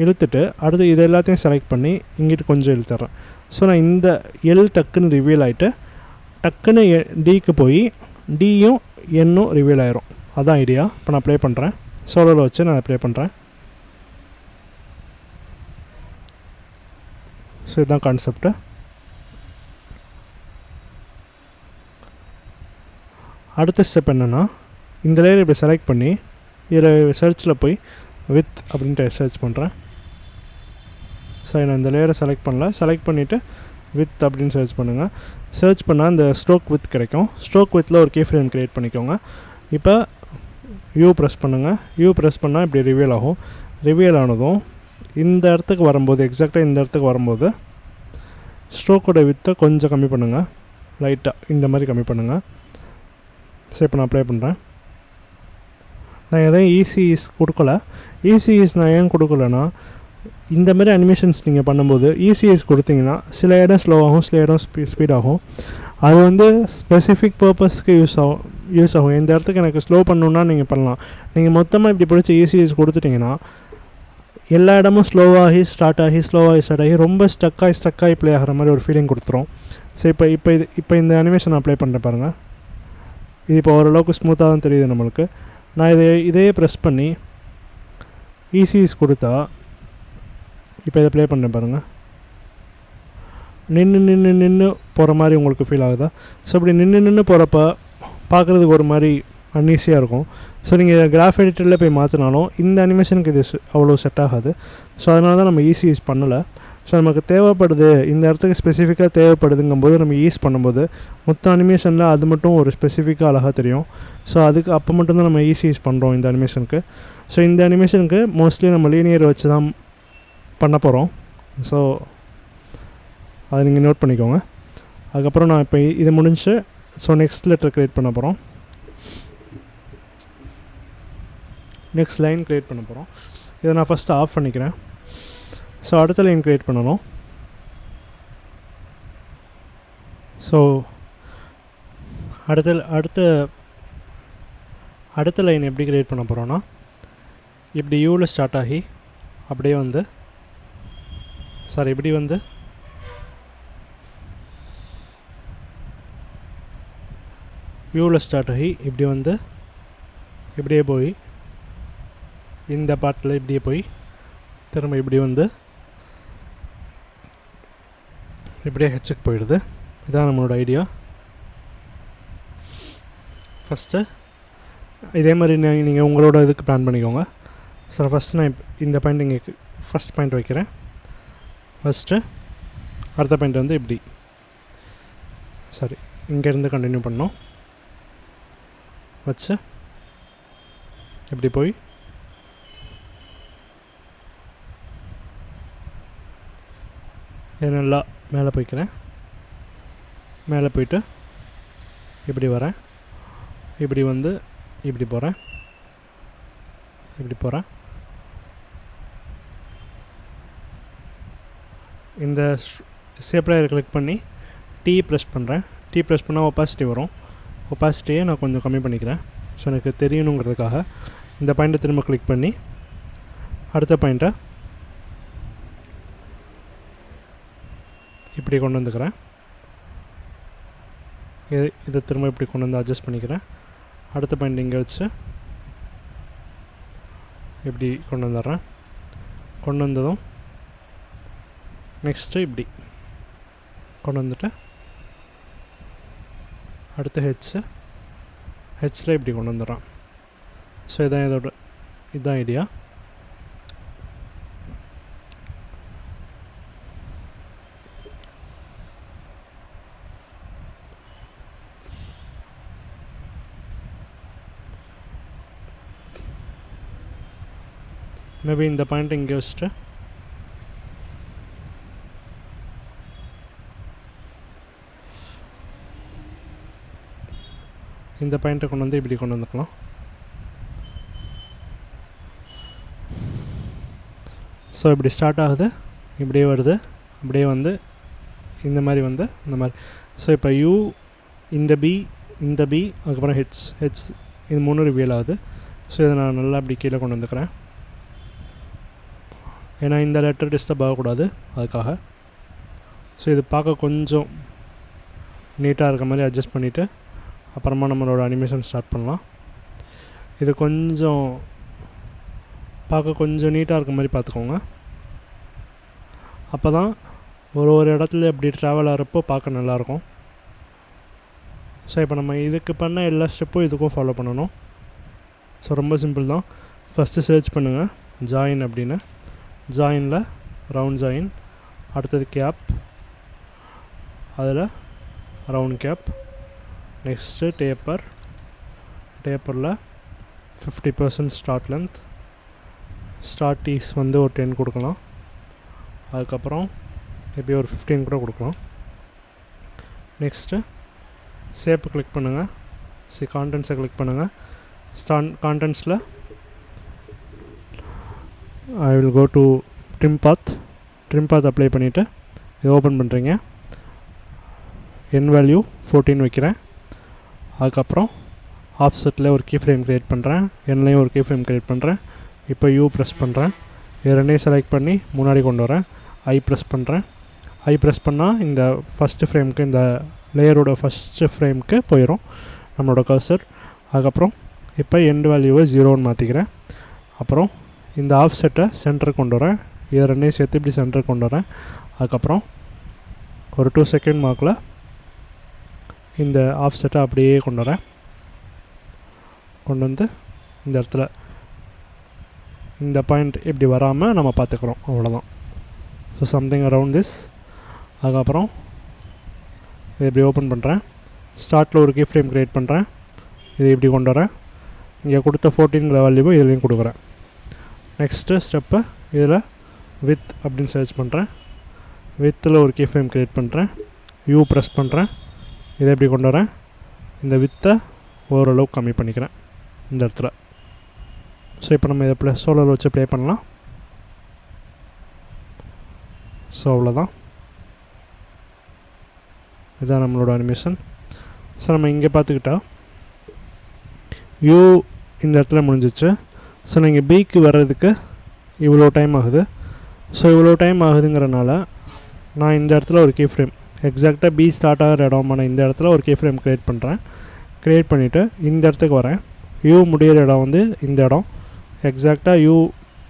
இழுத்துட்டு அடுத்து இது எல்லாத்தையும் செலக்ட் பண்ணி இங்கிட்டு கொஞ்சம் இழுத்துறேன். ஸோ நான் இந்த டக்குன்னு ரிவீல் ஆகிட்டு டக்குன்னு டிக்கு போய் டியும் என்னும் ரிவீல் ஆயிரும். அதுதான் ஐடியா. இப்போ நான் ப்ளே பண்ணுறேன். சோலோவில் வச்சு நான் ப்ளே பண்ணுறேன். ஸோ இதுதான் கான்செப்ட்டு. அடுத்த ஸ்டெப் என்னென்னா இந்த லேயர் இப்படி செலக்ட் பண்ணி இதில் சர்ச்சில் போய் வித் அப்படின்ட்டு சர்ச் பண்ணுறேன். சரி, நான் இந்த லேயரை செலக்ட் பண்ணிவிட்டு வித் அப்படின்னு சர்ச் பண்ணுங்கள். சர்ச் பண்ணால் இந்த ஸ்ட்ரோக் வித் கிடைக்கும். ஸ்ட்ரோக் வித்தில் ஒரு கீ ஃப்ரேம் க்ரியேட் பண்ணிக்கோங்க. இப்போ யூ ப்ரெஸ் பண்ணால் இப்படி ரிவீல் ஆகும். ரிவீல் ஆனதும் இந்த இடத்துக்கு வரும்போது எக்ஸாக்டாக இந்த இடத்துக்கு வரும்போது ஸ்ட்ரோக்கோட வித்தை கொஞ்சம் கம்மி பண்ணுங்கள். லைட்டாக இந்த மாதிரி கம்மி பண்ணுங்கள். சரி, இப்போ நான் அப்ளை பண்ணுறேன். நான் எதையும் ECS கொடுக்கல. ECS நான் ஏன் கொடுக்கலன்னா இந்த மாதிரி அனிமேஷன்ஸ் நீங்கள் பண்ணும்போது ECS கொடுத்தீங்கன்னா சில இடம் ஸ்லோவாகும், சில இடம் ஸ்பீடாகும். அது வந்து ஸ்பெசிஃபிக் பர்பஸ்க்கு யூஸ் ஆகும். இந்த இடத்துக்கு எனக்கு ஸ்லோ பண்ணணுன்னா நீங்கள் பண்ணலாம். நீங்கள் மொத்தமாக இப்படி பிடிச்சி ECS கொடுத்துட்டிங்கன்னா எல்லா இடமும் ஸ்லோவாகி ஸ்டார்ட் ஆகி ரொம்ப ஸ்டக்காகி ப்ளே ஆகிற மாதிரி ஒரு ஃபீலிங் கொடுத்துரும். ஸோ இப்போ இந்த அனிமேஷன் அப்ளை பண்ணுறேன் பாருங்கள். இது இப்போ ஓரளவுக்கு ஸ்மூத்தாக தான் தெரியுது நம்மளுக்கு. நான் இதையே ப்ரெஸ் பண்ணி ECS கொடுத்தா இப்போ இதை ப்ளே பண்ணுறேன் பாருங்கள். நின்று போகிற மாதிரி உங்களுக்கு ஃபீல் ஆகுதா? ஸோ இப்படி நின்று போகிறப்ப பார்க்குறதுக்கு ஒரு மாதிரி அன்ஈஸியாக இருக்கும். ஸோ நீங்கள் கிராஃப் எடிட்டரில் போய் மாற்றினாலும் இந்த அனிமேஷனுக்கு இது அவ்வளோ செட் ஆகாது. ஸோ அதனால தான் நம்ம ECS பண்ணலை. ஸோ நமக்கு தேவைப்படுது, இந்த இடத்துக்கு ஸ்பெசிஃபிக்காக தேவைப்படுதுங்கும்போது நம்ம யூஸ் பண்ணும்போது மொத்த அனிமேஷனில் அது மட்டும் ஒரு ஸ்பெசிஃபிக்காக அழகாக தெரியும். ஸோ அப்போ மட்டும்தான் நம்ம ECS பண்ணுறோம் இந்த அனிமேஷனுக்கு. ஸோ இந்த அனிமேஷனுக்கு மோஸ்ட்லி நம்ம லீனியர் வச்சு தான் பண்ண போகிறோம். ஸோ அதை நீங்கள் நோட் பண்ணிக்கோங்க. அதுக்கப்புறம் நான் இப்போ இது முடிஞ்சு ஸோ நெக்ஸ்ட் லெட்டர் க்ரியேட் பண்ண போகிறோம். நெக்ஸ்ட் லைன் க்ரியேட் பண்ண போகிறோம். இதை நான் ஃபஸ்ட்டு ஆஃப் பண்ணிக்கிறேன். ஸோ அடுத்த லைன் க்ரியேட் பண்ணணும். ஸோ அடுத்த லைன் எப்படி க்ரியேட் பண்ண போகிறோன்னா இப்படி யூவில் ஸ்டார்ட் ஆகி அப்படியே வந்து இப்படி வந்து யூவில் ஸ்டார்ட் ஆகி இப்படி வந்து இப்படியே போய் இந்த பார்ட்டில் இப்படியே போய் திரும்ப இப்படி வந்து இப்படியே ஹெச்சுக்கு போயிடுது. இதுதான் நம்மளோட ஐடியா. ஃபஸ்ட்டு இதே மாதிரி நீங்கள் உங்களோட இதுக்கு பிளான் பண்ணிக்கோங்க. ஸோ ஃபஸ்ட்டு நான் இந்த பாயிண்ட் இங்கே ஃபஸ்ட் பாயிண்ட் வைக்கிறேன். ஃபஸ்ட்டு அடுத்த பாயிண்ட் வந்து இப்படி இங்கேருந்து கண்டினியூ பண்ணோம் வச்சு இப்படி போய் இது நல்லா மேலே போய்க்கிறேன். மேலே போயிட்டு இப்படி வரேன், இப்படி வந்து இப்படி போகிறேன், இந்த ஷேப் லேயரை கிளிக் பண்ணி T ப்ரெஸ் பண்ணுறேன். T ப்ரெஸ் பண்ணால் ஒப்பாசிட்டி வரும். ஒப்பாசிட்டியை நான் கொஞ்சம் கம்மி பண்ணிக்கிறேன். ஸோ எனக்கு தெரியணுங்கிறதுக்காக இந்த பாயிண்ட்டை திரும்ப கிளிக் பண்ணி அடுத்த பாயிண்ட்டை இப்படி கொண்டு வந்துக்கிறேன். இதை திரும்ப இப்படி கொண்டு வந்து அட்ஜஸ்ட் பண்ணிக்கிறேன். அடுத்த பாயிண்ட் இங்கே வச்சு இப்படி கொண்டு வந்துடுறேன். கொண்டு வந்ததும் நெக்ஸ்ட்டு இப்படி கொண்டு வந்துட்டு அடுத்த ஹெச்சில் இப்படி கொண்டு வந்துடுறேன். ஸோ இதுதான் ஐடியா. மேபி இந்த பாயிண்ட் இங்கே வச்சுட்டு இந்த பாயிண்ட்டை கொண்டு வந்து இப்படி கொண்டு வந்துக்கலாம். ஸோ இப்படி ஸ்டார்ட் ஆகுது, இப்படியே வருது, அப்படியே வந்து இந்த மாதிரி வந்து இந்த மாதிரி. ஸோ இப்போ யூ இந்த பி அதுக்கப்புறம் ஹெச் இது 3 ரிவீல் ஆகுது. ஸோ இதை நான் நல்லா அப்படி கீழே கொண்டு வந்துக்கிறேன். ஏன்னா இந்த லெட்டர் டிஸ்டர்ப் ஆகக்கூடாது அதுக்காக. ஸோ இது பார்க்க கொஞ்சம் நீட்டாக இருக்க மாதிரி அட்ஜஸ்ட் பண்ணிவிட்டு அப்புறமா நம்மளோட அனிமேஷன் ஸ்டார்ட் பண்ணலாம். இது கொஞ்சம் பார்க்க கொஞ்சம் நீட்டாக இருக்க மாதிரி பார்த்துக்கோங்க. அப்போ தான் ஒரு இடத்துல இப்படி ட்ராவல் ஆகிறப்போ பார்க்க நல்லாயிருக்கும். ஸோ இப்போ நம்ம இதுக்கு பண்ண எல்லா ஸ்டெப்பும் இதுக்கும் ஃபாலோ பண்ணணும். ஸோ ரொம்ப சிம்பிள் தான். ஃபஸ்ட்டு சர்ச் பண்ணுங்கள் ஜாயின் அப்படின்னு. ஜாயினில் ரவுண்ட் ஜாயின், அடுத்தது கேப், அதில் ரவுண்ட் கேப், நெக்ஸ்ட்டு டேப்பரில் 50% ஸ்டார்ட் லென்த், ஸ்டார்ட் டீஸ் வந்து ஒரு 10 கொடுக்கலாம். அதுக்கப்புறம் எப்படி ஒரு 15 கூட கொடுக்கலாம். நெக்ஸ்ட்டு ஷேப்பு கிளிக் பண்ணுங்கள். கான்டென்ட்ஸை கிளிக் பண்ணுங்கள். கான்டென்ட்ஸில் I will go to trim path apply பண்ணிவிட்டு இது ஓப்பன் பண்ணுறீங்க. என் வேல்யூ 14 வைக்கிறேன். அதுக்கப்புறம் ஆஃப்செட்டில் ஒரு கீ ஃப்ரேம் க்ரியேட் பண்ணுறேன். என்லேயும் ஒரு கீ ஃப்ரேம் க்ரியேட் பண்ணுறேன். இப்போ யூ ப்ரெஸ் பண்ணுறேன். இது ரெண்டையும் செலக்ட் பண்ணி முன்னாடி கொண்டு வரேன். ஐ ப்ரெஸ் பண்ணுறேன். ஐ ப்ரெஸ் பண்ணால் இந்த ஃபஸ்ட்டு ஃப்ரேமுக்கு, இந்த லேயரோட ஃபஸ்ட்டு ஃப்ரேமுக்கு போயிடும் நம்மளோட கர்சர். அதுக்கப்புறம் இப்போ எண்ட் வேல்யூவை 0ன்னு மாற்றிக்கிறேன். அப்புறம் இந்த ஆஃப்செட்டை சென்டருக்கு கொண்டு வரேன். இதை ரெண்டையும் சேர்த்து இப்படி சென்டருக்கு கொண்டு வரேன். அதுக்கப்புறம் ஒரு 2 செகண்ட் மார்க்கில் இந்த ஆஃப்செட்டை அப்படியே கொண்டு வரேன். கொண்டு வந்து இந்த இடத்துல இந்த பாயிண்ட் இப்படி வராமல் நம்ம பார்த்துக்குறோம், அவ்வளோதான். So something around this. அதுக்கப்புறம் இதை இப்படி ஓப்பன் பண்ணுறேன். ஸ்டார்ட்டில் ஒரு கீ ஃப்ரேம் க்ரியேட் பண்ணுறேன். இது இப்படி கொண்டு வரேன். இங்கே கொடுத்த 14 வேல்யூவை இதுலேயும் கொடுக்குறேன். நெக்ஸ்ட்டு ஸ்டெப்பு இதில் வித் அப்படின்னு சர்ச் பண்ணுறேன். வித்தில் ஒரு கீ ஃப்ரேம் க்ரியேட் பண்ணுறேன். யூ ப்ரெஸ் பண்ணுறேன். இதை எப்படி கொண்டு வரேன். இந்த வித்தை ஓரளவுக்கு கம்மி பண்ணிக்கிறேன் இந்த இடத்துல. ஸோ இப்போ நம்ம இதை சோலர் வச்சு ப்ளே பண்ணலாம். ஸோ அவ்வளோதான், இதுதான் நம்மளோட அனிமேஷன். ஸோ நம்ம இங்கே பார்த்துக்கிட்டா யூ இந்த இடத்துல முடிஞ்சிச்சு. ஸோ நீங்கள் பிக்கு வர்றதுக்கு இவ்வளோ டைம் ஆகுது. ஸோ இவ்வளோ டைம் ஆகுதுங்கிறனால நான் இந்த இடத்துல ஒரு கீ ஃப்ரேம் எக்ஸாக்டாக பி ஸ்டார்ட் ஆகிற இடமான இந்த இடத்துல ஒரு கீ ஃப்ரேம் க்ரியேட் பண்ணுறேன். க்ரியேட் பண்ணிவிட்டு இந்த இடத்துக்கு வரேன். யூ முடிகிற இடம் வந்து இந்த இடம். எக்ஸாக்டாக யூ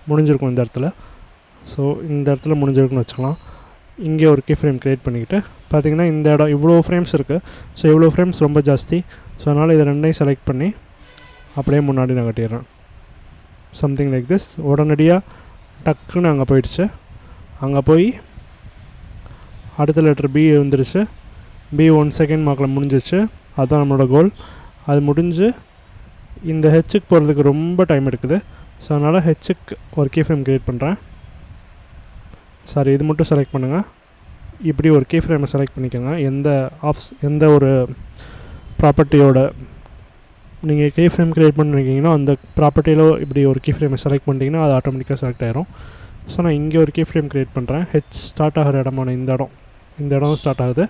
முடிஞ்சிருக்கும் இந்த இடத்துல. ஸோ இந்த இடத்துல முடிஞ்சிருக்குன்னு வச்சுக்கலாம். இங்கே ஒரு கீ ஃப்ரேம் க்ரியேட் பண்ணிக்கிட்டு பார்த்திங்கன்னா இந்த இடம் இவ்வளோ ஃப்ரேம்ஸ் இருக்குது. ஸோ இவ்வளோ ஃப்ரேம்ஸ் ரொம்ப ஜாஸ்தி. ஸோ அதனால் இதை ரெண்டையும் செலக்ட் பண்ணி அப்படியே முன்னாடி நான் கட்டிடுறேன். Something like this. உடனடியாக டக்குன்னு அங்கே போயிடுச்சு. அங்கே போய் அடுத்த லெட்டர் பி வந்துடுச்சு. பி 1 செகண்ட் மார்க்கில் முடிஞ்சிச்சு. அதுதான் நம்மளோட கோல். அது முடிஞ்சு இந்த ஹெச்சுக்கு போகிறதுக்கு ரொம்ப டைம் எடுக்குது. ஸோ அதனால் ஹெச்சுக்கு ஒரு கீ ஃப்ரேம் க்ரியேட் பண்ணுறேன். சாரி, இது மட்டும் செலக்ட் பண்ணுங்கள். இப்படி ஒரு கீ ஃப்ரேமை செலக்ட் பண்ணிக்கோங்க. எந்த ஒரு ப்ராப்பர்ட்டியோட நீங்கள் கீ ஃப்ரேம் க்ரியேட் பண்ணிருக்கீங்கன்னா அந்த ப்ராப்பர்ட்டியில் இப்படி ஒரு கீ ஃப்ரேமை செலக்ட் பண்ணிட்டீங்கன்னா அது ஆட்டோமேட்டிக்காக செலக்ட் ஆகிரும். ஸோ நான் இங்கே ஒரு கீ ஃப்ரேம் க்ரியேட் பண்ணுறேன். ஹெச் ஸ்டார்ட் ஆகிற இடமான இந்த இடம் ஸ்டார்ட் ஆகுது.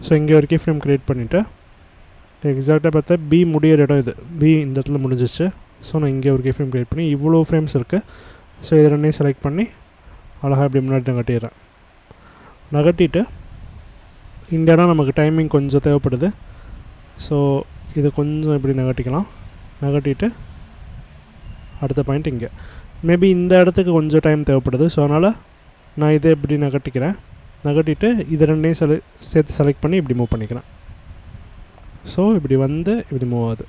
ஸோ இங்கே ஒரு கீ ஃப்ரேம் க்ரியேட் பண்ணிவிட்டு எக்ஸாக்டாக பார்த்தா பி முடியிற இடம் இது, பி இந்த இடத்துல முடிஞ்சிச்சு. ஸோ நான் இங்கே ஒரு கீ ஃப்ரேம் க்ரியேட் பண்ணி இவ்வளோ ஃப்ரேம்ஸ் இருக்குது. ஸோ இது ரெண்டையும் செலக்ட் பண்ணி அழகாக இப்படி முன்னாடி நகட்டிடுறேன். நகட்டிட்டு இந்த இடம் நமக்கு டைமிங் கொஞ்சம் தேவைப்படுது. ஸோ இது கொஞ்சம் இப்படி நகட்டிட்டு அடுத்த பாயிண்ட் இங்கே. மேபி இந்த இடத்துக்கு கொஞ்சம் டைம் தேவைப்படுது. ஸோ அதனால் நான் இதை இப்படி நகட்டிட்டு இது ரெண்டையும் சேர்த்து செலக்ட் பண்ணி இப்படி மூவ் பண்ணிக்கிறேன். ஸோ இப்படி வந்து இப்படி மூவ் ஆகுது,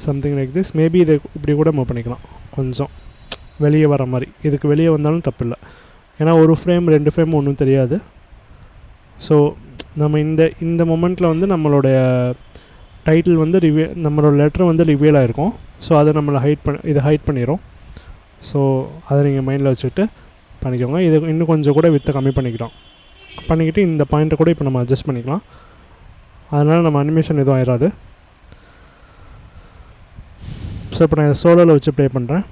சம்திங் லைக் திஸ். மேபி இதை இப்படி கூட மூவ் பண்ணிக்கலாம், கொஞ்சம் வெளியே வர மாதிரி. இதுக்கு வெளியே வந்தாலும் தப்பு இல்லை, ஏன்னா ஒரு ஃப்ரேம் 2 ஃப்ரேம் ஒன்றும் தெரியாது. ஸோ நம்ம இந்த மொமெண்ட்டில் வந்து நம்மளுடைய டைட்டில் வந்து நம்மளோட லெட்டர் வந்து ரிவீல் ஆகிருக்கும். ஸோ அதை நம்மளை இதை ஹைட் பண்ணிடும். ஸோ அதை நீங்கள் மைண்டில் வச்சுட்டு பண்ணிக்கோங்க. இது இன்னும் கொஞ்சம் கூட வித்தை கம்மி பண்ணிக்கிட்டு இந்த பாயிண்ட்டை கூட இப்போ நம்ம அட்ஜஸ்ட் பண்ணிக்கலாம். அதனால் நம்ம அனிமேஷன் எதுவும் ஆயிடாது. ஸோ இப்போ நான் இதை சோலோவில் வச்சு ப்ளே பண்ணுறேன்.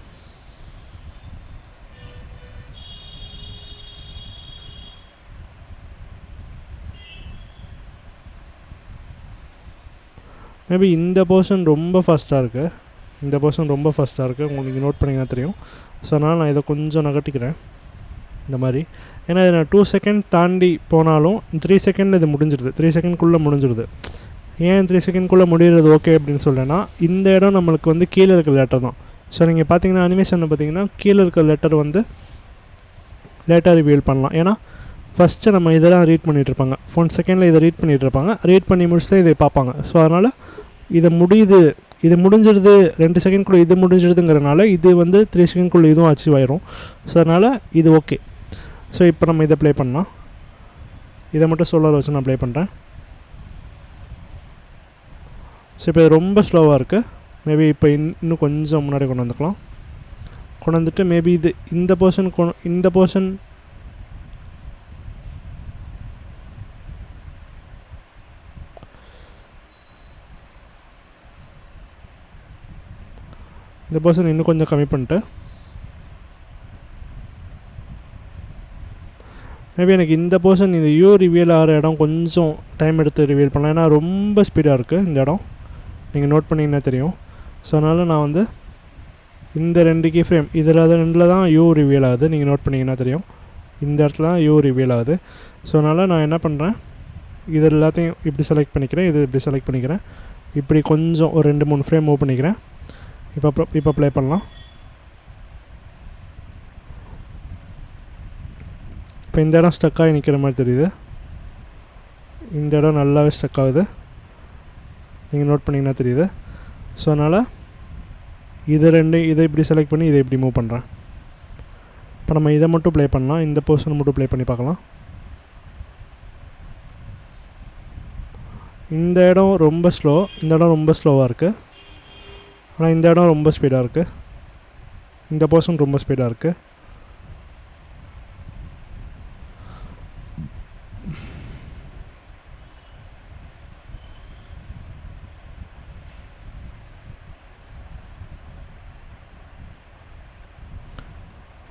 மேபி இந்த போர்ஷன் ரொம்ப ஃபாஸ்ட்டாக இருக்குது, உங்களுக்கு நோட் பண்ணிங்கன்னா தெரியும். ஸோ அதனால் நான் இதை கொஞ்சம் நகட்டிக்கிறேன் இந்த மாதிரி. ஏன்னா இதை நான் 2 செகண்ட் தாண்டி போனாலும் 3 செகண்ட் இது முடிஞ்சிடுது, 3 செகண்ட்குள்ளே முடிஞ்சிடுது. ஏன் 3 செகண்ட்குள்ளே முடிகிறது ஓகே அப்படின்னு சொல்லேன்னா, இந்த இடம் நம்மளுக்கு வந்து கீழே இருக்கிற லெட்டர் தான். ஸோ நீங்கள் பார்த்தீங்கன்னா அனிமேஷனில் பார்த்தீங்கன்னா கீழே இருக்கிற லெட்டர் வந்து லேட்டாக ரிவீல் பண்ணலாம். ஏன்னா ஃபஸ்ட்டு நம்ம இதெல்லாம் ரீட் பண்ணிகிட்ருப்பாங்க, 1 செகண்டில் இதை ரீட் பண்ணிகிட்ருப்பாங்க, ரீட் பண்ணி முடிச்சுட்டு இதை பார்ப்பாங்க. ஸோ அதனால் இது முடிஞ்சிடுது 2 செகண்ட்குள்ளே இது முடிஞ்சிடுதுங்கிறனால இது வந்து 3 செகண்ட்குள்ளே இதுவும் அச்சீவ் ஆயிரும். ஸோ அதனால் இது ஓகே. ஸோ இப்போ நம்ம இதை ப்ளே பண்ணலாம். இதை மட்டும் சோலோவில் வச்சு நான் ப்ளே பண்ணுறேன். ஸோ இப்போ இது ரொம்ப ஸ்லோவாக இருக்குது. மேபி இப்போ இன்னும் கொஞ்சம் முன்னாடி கொண்டு வந்துட்டு மேபி இந்த போர்ஷன் இன்னும் கொஞ்சம் கம்மி பண்ணிட்டு மேபி எனக்கு இந்த போர்ஷன் இந்த ரிவீல் ஆகிற இடம் கொஞ்சம் டைம் எடுத்து ரிவீல் பண்ணலாம். ஏன்னா ரொம்ப ஸ்பீடாக இருக்குது இந்த இடம், நீங்கள் நோட் பண்ணிங்கன்னா தெரியும். ஸோ அதனால் நான் வந்து இந்த 2 கீ ஃப்ரேம் இதில் தான் ரிவீல் ஆகுது, நீங்கள் நோட் பண்ணிங்கன்னா தெரியும். இந்த இடத்துல தான் ரிவீல் ஆகுது. ஸோ அதனால் நான் என்ன பண்ணுறேன், இது எல்லாத்தையும் இப்படி செலக்ட் பண்ணிக்கிறேன், இது இப்படி செலக்ட் பண்ணிக்கிறேன், இப்படி கொஞ்சம் ஒரு 2-3 ஃப்ரேம் மூவ் பண்ணிக்கிறேன். இப்போ ப்ளே பண்ணலாம். இப்போ இந்த இடம் ஸ்டக்காகி நிற்கிற மாதிரி தெரியுது, இந்த இடம் நல்லாவே ஸ்டக் ஆகுது, நீங்கள் நோட் பண்ணிங்கன்னா தெரியுது. ஸோ அதனால் இதை இப்படி செலக்ட் பண்ணி இதை இப்படி மூவ் பண்ணுறேன். இப்போ நம்ம இதை மட்டும் ப்ளே பண்ணலாம், இந்த போர்ஷனை மட்டும் ப்ளே பண்ணி பார்க்கலாம். இந்த இடம் ரொம்ப ஸ்லோவாக இருக்குது, ஆனால் இந்த இடம் ரொம்ப ஸ்பீடாக இருக்குது, இந்த போர்ஷன் ரொம்ப ஸ்பீடாக இருக்குது.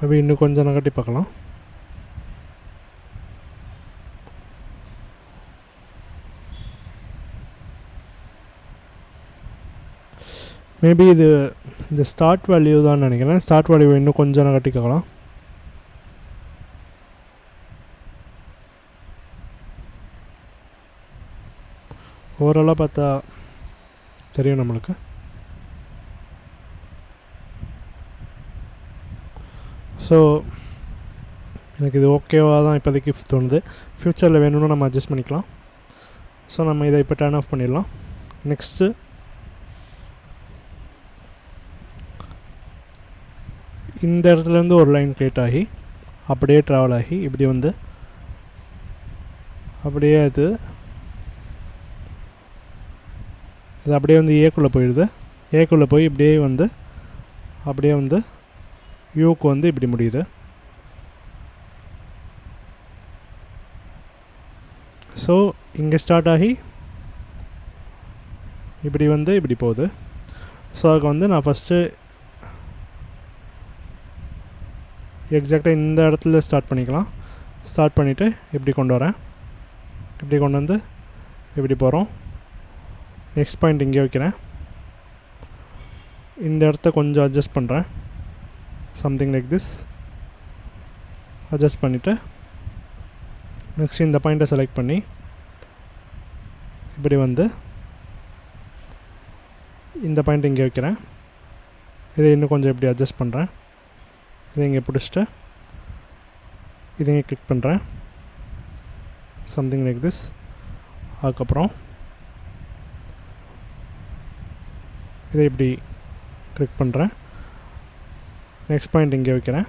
மேபி இன்னும் கொஞ்சம் நகட்டி பார்க்கலாம். மேபி இந்த ஸ்டார்ட் வேல்யூ தான் நினைக்கிறேன். ஸ்டார்ட் வேல்யூ இன்னும் கொஞ்சம் நகட்டிக்கலாம். ஓவராலாக பார்த்தா தெரியும் நம்மளுக்கு. ஸோ எனக்கு இது ஓகேவாக தான் இப்போதைக்கு தோணுது. ஃப்யூச்சரில் வேணும்னா நம்ம அட்ஜஸ்ட் பண்ணிக்கலாம். ஸோ நம்ம இதை இப்போ டர்ன் ஆஃப் பண்ணிடலாம். நெக்ஸ்ட்டு இந்த இடத்துலேருந்து ஒரு லைன் க்ரியேட் ஆகி அப்படியே ட்ராவல் ஆகி இப்படி வந்து அப்படியே இது அப்படியே வந்து ஏக்குள்ளே போயிடுது. ஏக்குள்ளே போய் இப்படியே வந்து அப்படியே வந்து யூக்கு வந்து இப்படி முடியுது. ஸோ இங்கே ஸ்டார்ட் ஆகி இப்படி வந்து இப்படி போகுது. ஸோ அதுக்கு வந்து நான் ஃபஸ்ட்டு எக்ஸாக்டாக இந்த இடத்துல ஸ்டார்ட் பண்ணிக்கலாம். ஸ்டார்ட் பண்ணிவிட்டு இப்படி கொண்டு வரேன். இப்படி கொண்டு வந்து இப்படி போகிறோம். நெக்ஸ்ட் பாயிண்ட் இங்கே வைக்கிறேன். இந்த இடத்த கொஞ்சம் அட்ஜஸ்ட் பண்ணுறேன். Something like this. அட்ஜஸ்ட் பண்ணிவிட்டு நெக்ஸ்ட் இந்த பாயிண்ட்டை செலக்ட் பண்ணி இப்படி வந்து இந்த பாயிண்ட் இங்கே வைக்கிறேன். இதை இன்னும் கொஞ்சம் இப்படி அட்ஜஸ்ட் பண்ணுறேன். இதை இங்கே பிடிச்சிட்டு இதை இங்கே கிளிக் பண்ணுறேன். Something like this. அதுக்கப்புறம் இதை இப்படி கிளிக் பண்ணுறேன். நெக்ஸ்ட் பாயிண்ட் இங்கே வைக்கிறேன்.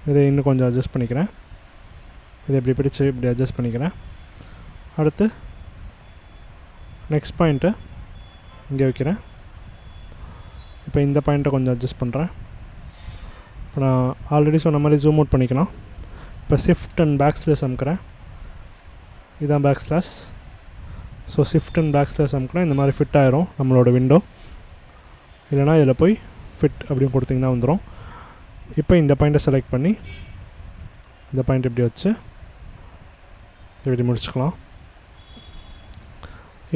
இதை இன்னும் கொஞ்சம் அட்ஜஸ்ட் பண்ணிக்கிறேன். இதை இப்படி பிடிச்சி இப்படி அட்ஜஸ்ட் பண்ணிக்கிறேன். அடுத்து நெக்ஸ்ட் பாயிண்ட்டு இங்கே வைக்கிறேன். இப்போ இந்த பாயிண்ட்டை கொஞ்சம் அட்ஜஸ்ட் பண்ணுறேன். இப்போ நான் ஆல்ரெடி சொன்ன மாதிரி ஜூம் அவுட் பண்ணிக்கலாம். இப்போ ஷிஃப்ட் அண்ட் பேக் ஸ்லாஷ் அமுக்கிறேன். இதுதான் backslash. So shift and backslash அமுக்கினா இந்த மாதிரி ஃபிட் ஆயிரும் நம்மளோட விண்டோ. இல்லைனா இதில் போய் ஃபிட் அப்படின்னு கொடுத்திங்கன்னா வந்துடும். இப்போ இந்த பாயிண்ட்டை செலக்ட் பண்ணி இந்த பாயிண்ட் இப்படி வச்சு இப்படி முடிச்சுக்கலாம்.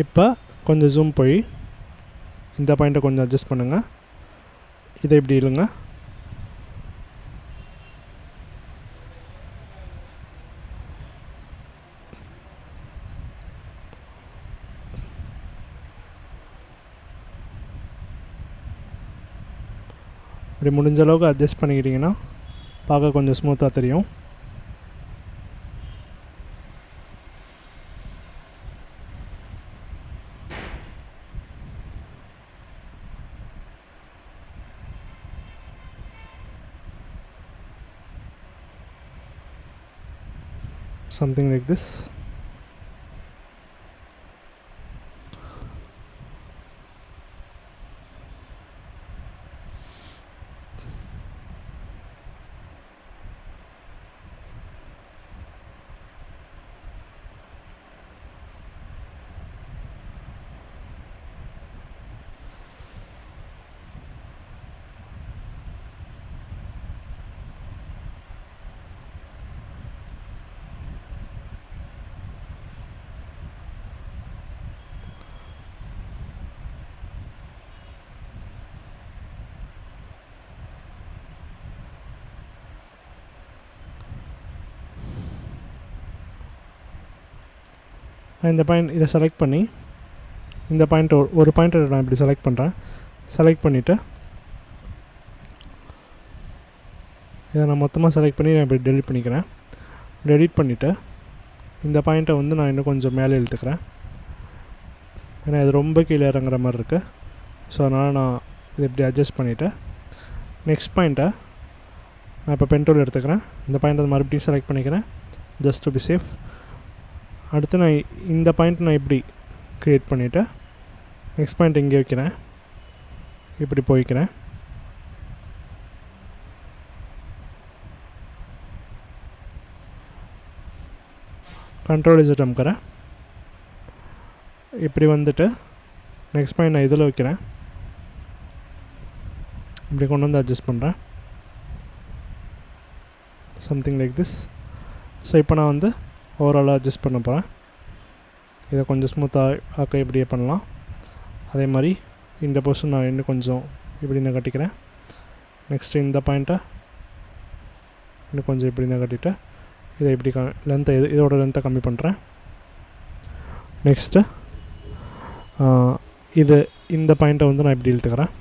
இப்போ கொஞ்சம் ஜூம் போய் இந்த பாயிண்ட்டை கொஞ்சம் அட்ஜஸ்ட் பண்ணுங்கள். இதை இப்படி இல்லைங்க. இப்படி முடிஞ்ச அளவுக்கு அட்ஜஸ்ட் பண்ணிக்கிட்டிங்கன்னா பார்க்க கொஞ்சம் ஸ்மூத்தாக தெரியும். Something like this. இந்த பாயிண்ட் இதை செலக்ட் பண்ணி இந்த பாயிண்ட் ஒரு பாயிண்ட்டை நான் இப்படி செலக்ட் பண்ணுறேன். செலக்ட் பண்ணிவிட்டு இதை நான் மொத்தமாக செலக்ட் பண்ணி நான் இப்படி டெலிட் பண்ணிக்கிறேன். டெலிட் பண்ணிவிட்டு இந்த பாயிண்ட்டை வந்து நான் இன்னும் கொஞ்சம் மேலே இழுத்துக்கிறேன். ஏன்னா இது ரொம்ப கீழே இறங்குற மாதிரி இருக்குது. ஸோ அதனால் நான் இதை இப்படி அட்ஜஸ்ட் பண்ணிவிட்டு நெக்ஸ்ட் பாயிண்ட்டை நான் இப்போ பென் டூல் எடுத்துக்கிறேன். இந்த பாயிண்ட்டை மறுபடியும் செலக்ட் பண்ணிக்கிறேன் ஜஸ்ட் டு பி சேஃப். அடுத்து நான் இந்த பாயிண்ட் நான் இப்படி க்ரியேட் பண்ணிவிட்டு நெக்ஸ்ட் பாயிண்ட் இங்கே வைக்கிறேன். இப்படி போய்க்கிறேன். கண்ட்ரோல் இசட் அமுக்கிறேன். இப்படி வந்துட்டு நெக்ஸ்ட் பாயிண்ட் நான் இதில் வைக்கிறேன். இப்படி கொண்டு வந்து அட்ஜஸ்ட் பண்ணுறேன். Something like this. ஸோ இப்போ நான் வந்து ஓவராலாக அட்ஜஸ்ட் பண்ண போகிறேன். இதை கொஞ்சம் ஸ்மூத்தாக ஆக்க இப்படியே பண்ணலாம். அதே மாதிரி இந்த பொசிஷன் நான் இன்னும் கொஞ்சம் இப்படி நான் கட்டிக்கிறேன். நெக்ஸ்ட்டு இந்த பாயிண்ட்டை இன்னும் கொஞ்சம் இப்படி நான் கட்டிட்டு இதை இப்படி லென்த்தை இதோட லென்த்தை கம்மி பண்ணுறேன். நெக்ஸ்ட்டு இது இந்த பாயிண்ட்டை வந்து நான் இப்படி இழுத்துக்கிறேன்.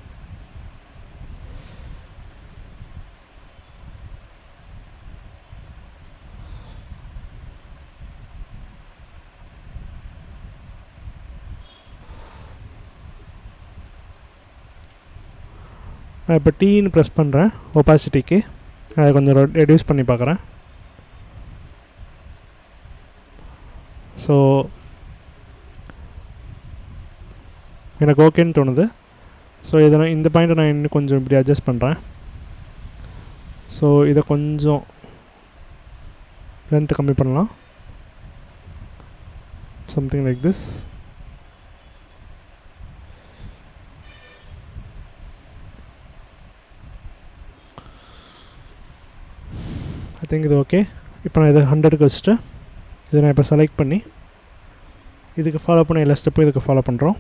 நான் இப்போ டீன்னு ப்ரெஸ் பண்ணுறேன் ஒப்பாசிட்டிக்கு. அதை கொஞ்சம் ரெடியூஸ் பண்ணி பார்க்குறேன். ஸோ எனக்கு ஓகேன்னு தோணுது. ஸோ இதை நான் இந்த பாயிண்ட்டை நான் இன்னும் கொஞ்சம் இப்படி அட்ஜஸ்ட் பண்ணுறேன். ஸோ இதை கொஞ்சம் லென்த்து கம்மி பண்ணலாம். Something like this. திங்க் இது ஓகே. இப்போ நான் இதை 100க்கு வச்சுட்டு இதை நான் இப்போ செலக்ட் பண்ணி இதுக்கு ஃபாலோ பண்ண எல்லா ஸ்டெப்பும் இதுக்கு ஃபாலோ பண்ணுறோம்.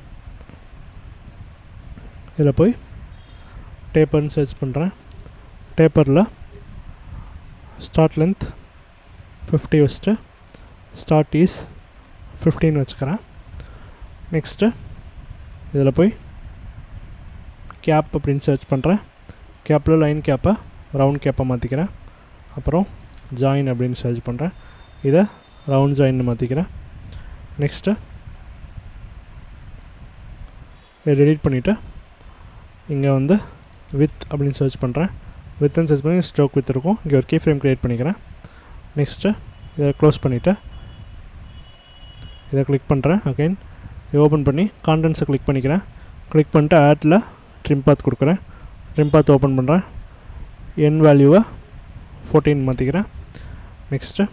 இதில் போய் டேப்பர்னு சர்ச் பண்ணுறேன். டேப்பரில் ஸ்டார்ட் லென்த் 50 வச்சுட்டு ஸ்டார்ட் ஈஸ் 15 வச்சுக்கிறேன். நெக்ஸ்ட்டு இதில் போய் கேப் அப்படின்னு சர்ச் பண்ணுறேன். கேப்பில் லைன் கேப்பை ரவுண்ட் கேப்பை மாற்றிக்கிறேன். அப்புறம் ஜாயின் அப்படின்னு சர்ச் பண்ணுறேன். இதை ரவுண்ட் ஜாயின்னு மாற்றிக்கிறேன். நெக்ஸ்ட்டு இதை எடிட் பண்ணிவிட்டு இங்கே வந்து வித் அப்படின்னு சர்ச் பண்ணுறேன். வித்துன்னு சர்ச் பண்ணி ஸ்ட்ரோக் வித் இருக்கும். இங்கே ஒரு கீ ஃப்ரேம் க்ரியேட் பண்ணிக்கிறேன். நெக்ஸ்ட்டு இதை க்ளோஸ் பண்ணிவிட்டு இதை கிளிக் பண்ணுறேன். அகைன் இதை ஓப்பன் பண்ணி கான்டென்ட்ஸை கிளிக் பண்ணிக்கிறேன். கிளிக் பண்ணிட்டு ஆட்டில் ட்ரிம் பாத் கொடுக்குறேன். ட்ரிம் பாத் ஓப்பன் பண்ணுறேன். என் வேல்யூவை 14 மாற்றிக்கிறேன். நெக்ஸ்ட்டு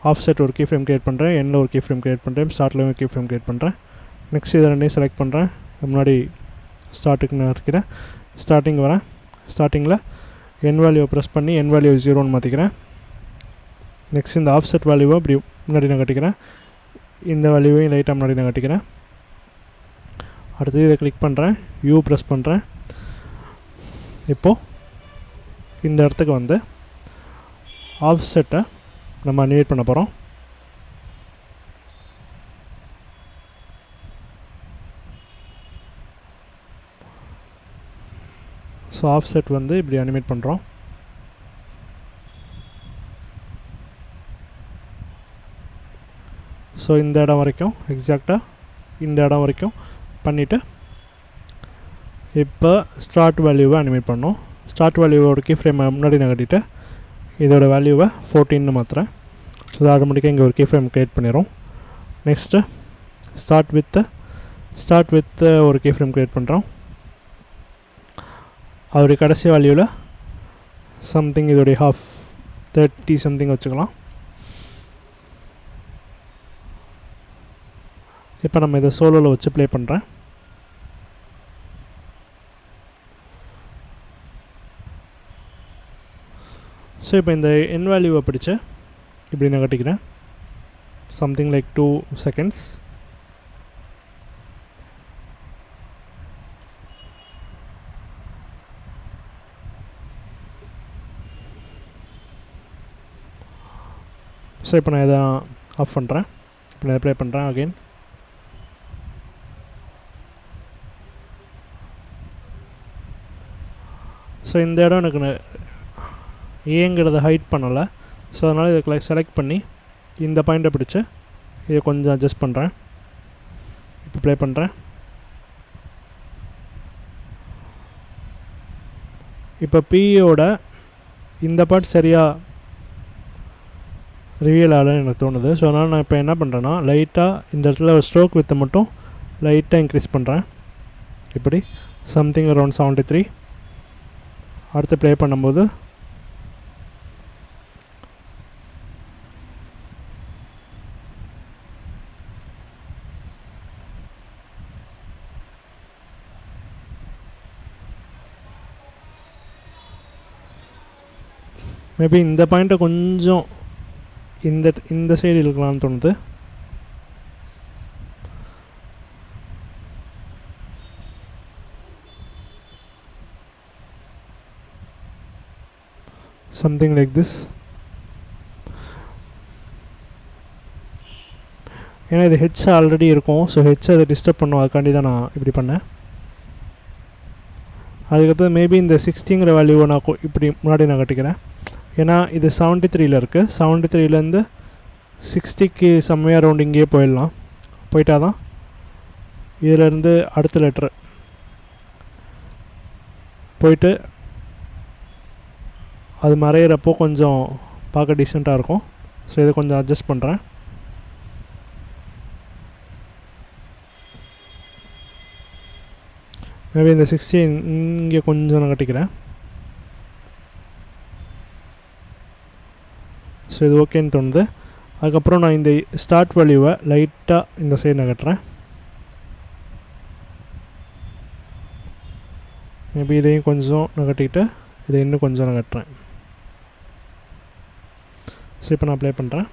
ஆஃப்செட் ஒரு கீ ஃப்ரேம் க்ரியேட் பண்ணுறேன். எண்ணில் ஒரு கீ ஃப்ரேம் க்ரியேட் பண்ணுறேன். ஸ்டார்ட்லேயும் ஒரு கீ ஃப்ரேம் க்ரியேட் பண்ணுறேன். நெக்ஸ்ட் இதை ரெண்டையும் செலக்ட் பண்ணுறேன். முன்னாடி ஸ்டார்ட்டுக்கு நான் இருக்கிறேன். ஸ்டார்டிங் வரேன். ஸ்டார்டிங்கில் என் வேல்யூவை ப்ரெஸ் பண்ணி என் வேல்யூ 0ன்னு மாற்றிக்கிறேன். நெக்ஸ்ட் இந்த ஆஃப்செட் வேல்யூவை இப்படி முன்னாடி நான் கட்டிக்கிறேன். இந்த வேல்யூவையும் லைட்டாக முன்னாடி நான் கட்டிக்கிறேன். அடுத்தது இதை கிளிக் பண்ணுறேன். யூ ப்ரெஸ் பண்ணுறேன். இப்போது இந்த இடத்துக்கு வந்து ஆஃப்செட்டை நம்ம அனிமேட் பண்ண போகிறோம். ஸோ ஆஃப்செட் வந்து இப்படி அனிமேட் பண்ணுறோம். ஸோ இந்த இடம் வரைக்கும் எக்ஸாக்டாக இந்த இடம் வரைக்கும் பண்ணிவிட்டு இப்போ ஸ்டார்ட் வேல்யூவை அனிமேட் பண்ணோம். ஸ்டார்ட் வேல்யூவோட கீ ஃப்ரேமை முன்னாடி நான் கட்டிட்டு இதோட வேல்யூவை 14ன்னு மாற்றுறேன். ஸோ அது ஆட்டோமேட்டிக்காக இங்கே ஒரு கீ ஃப்ரேம் க்ரியேட் பண்ணிடும். நெக்ஸ்ட்டு ஸ்டார்ட் வித் ஒரு கீ ஃப்ரேம் க்ரியேட் பண்ணுறோம். அதோடைய கடைசி வேல்யூவில் சம்திங் இதோடைய 30 சம்திங் வச்சுக்கலாம். இப்போ நம்ம இதை சோலோவில் வச்சு ப்ளே பண்ணுறேன். ஸோ இப்போ இந்த என் வேல்யூவை பிடிச்சி இப்படி நான் கட்டிக்கிறேன். Something like 2 seconds. ஸோ இப்போ நான் இதை ஆஃப் பண்ணுறேன். இப்போ நான் ப்ளே பண்ணுறேன் அகெயின். ஸோ இந்த இடம் எனக்கு ஏங்கிறத ஹைட் பண்ணலை. ஸோ அதனால் இதை செலக்ட் பண்ணி இந்த பாயிண்ட்டை பிடிச்சி இதை கொஞ்சம் அட்ஜஸ்ட் பண்ணுறேன். இப்போ ப்ளே பண்ணுறேன். இப்போ பியோட இந்த பார்ட் சரியாக ரிவியல் ஆகலன்னு எனக்கு தோணுது. ஸோ அதனால் நான் இப்போ என்ன பண்ணுறேன்னா லைட்டாக இந்த இடத்துல ஒரு ஸ்ட்ரோக் வித்தை மட்டும் லைட்டாக இன்க்ரீஸ் பண்ணுறேன். இப்படி சம்திங் அரௌண்ட் 73. அடுத்து ப்ளே பண்ணும்போது மேபி இந்த பாயிண்ட்டை கொஞ்சம் இந்த சைடு இருக்கலாம்னு தோணுது. something like this. ஏன்னா இது ஹெச் ஆல்ரெடி இருக்கும். ஸோ ஹெச் அதை டிஸ்டர்ப் பண்ணும். அதுக்காண்டி தான் நான் இப்படி பண்ணேன். அதுக்கப்புறம் மேபி இந்த 60ங்கிற வேல்யூவை நான் இப்படி முன்னாடி நான் கட்டிக்கிறேன். ஏன்னா இது 73ல் இருக்குது. 73லேருந்து 60க்கு செம்மையாக ரவுண்ட் இங்கேயே போயிடலாம். போயிட்டா தான் இதிலேருந்து அடுத்த லெட்ரு போயிட்டு அது மறையிறப்போ கொஞ்சம் பார்க்க டீசெண்டாக இருக்கும். ஸோ இதை கொஞ்சம் அட்ஜஸ்ட் பண்ணுறேன். மேபி இந்த 60 இங்கே கொஞ்சம் நான் கட்டிக்கிறேன். ஸோ இது ஓகேன்னு தோணுது. அதுக்கப்புறம் நான் இந்த ஸ்டார்ட் வேல்யூவை லைட்டாக இந்த சைடு நான் கட்டுறேன். மேபி இதையும் கொஞ்சம் நான் கட்டிக்கிட்டு இதை இன்னும் கொஞ்சம் நான் கட்டுறேன். ஸோ இப்போ நான் அப்ளை பண்ணுறேன்.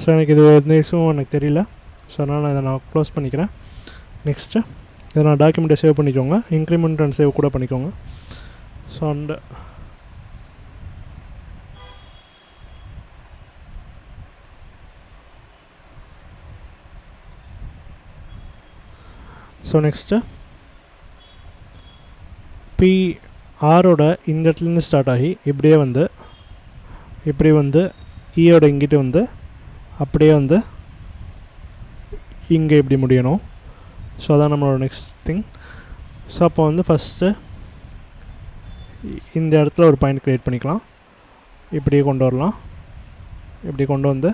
ஸோ எனக்கு இது எந்த இஷ்யூவும் எனக்கு தெரியல. ஸோ அதனால் நான் இதை நான் க்ளோஸ் பண்ணிக்கிறேன். நெக்ஸ்ட்டு இதை நான் டாக்குமெண்ட்டை சேவ் பண்ணிக்கோங்க. இன்க்ரிமெண்ட் அண்ட் சேவ் கூட பண்ணிக்கோங்க. ஸோ அந்த ஸோ நெக்ஸ்ட்டு ஆரோட இந்த இடத்துலேருந்து ஸ்டார்ட் ஆகி இப்படியே வந்து இப்படி வந்து ஈயோட இங்கிட்டு வந்து அப்படியே வந்து இங்கே இப்படி முடியணும். ஸோ அதான் நம்மளோட நெக்ஸ்ட் திங். ஸோ அப்போ வந்து ஃபஸ்ட்டு இந்த இடத்துல ஒரு பாயிண்ட் க்ரியேட் பண்ணிக்கலாம். இப்படியே கொண்டு வரலாம். இப்படி கொண்டு வந்து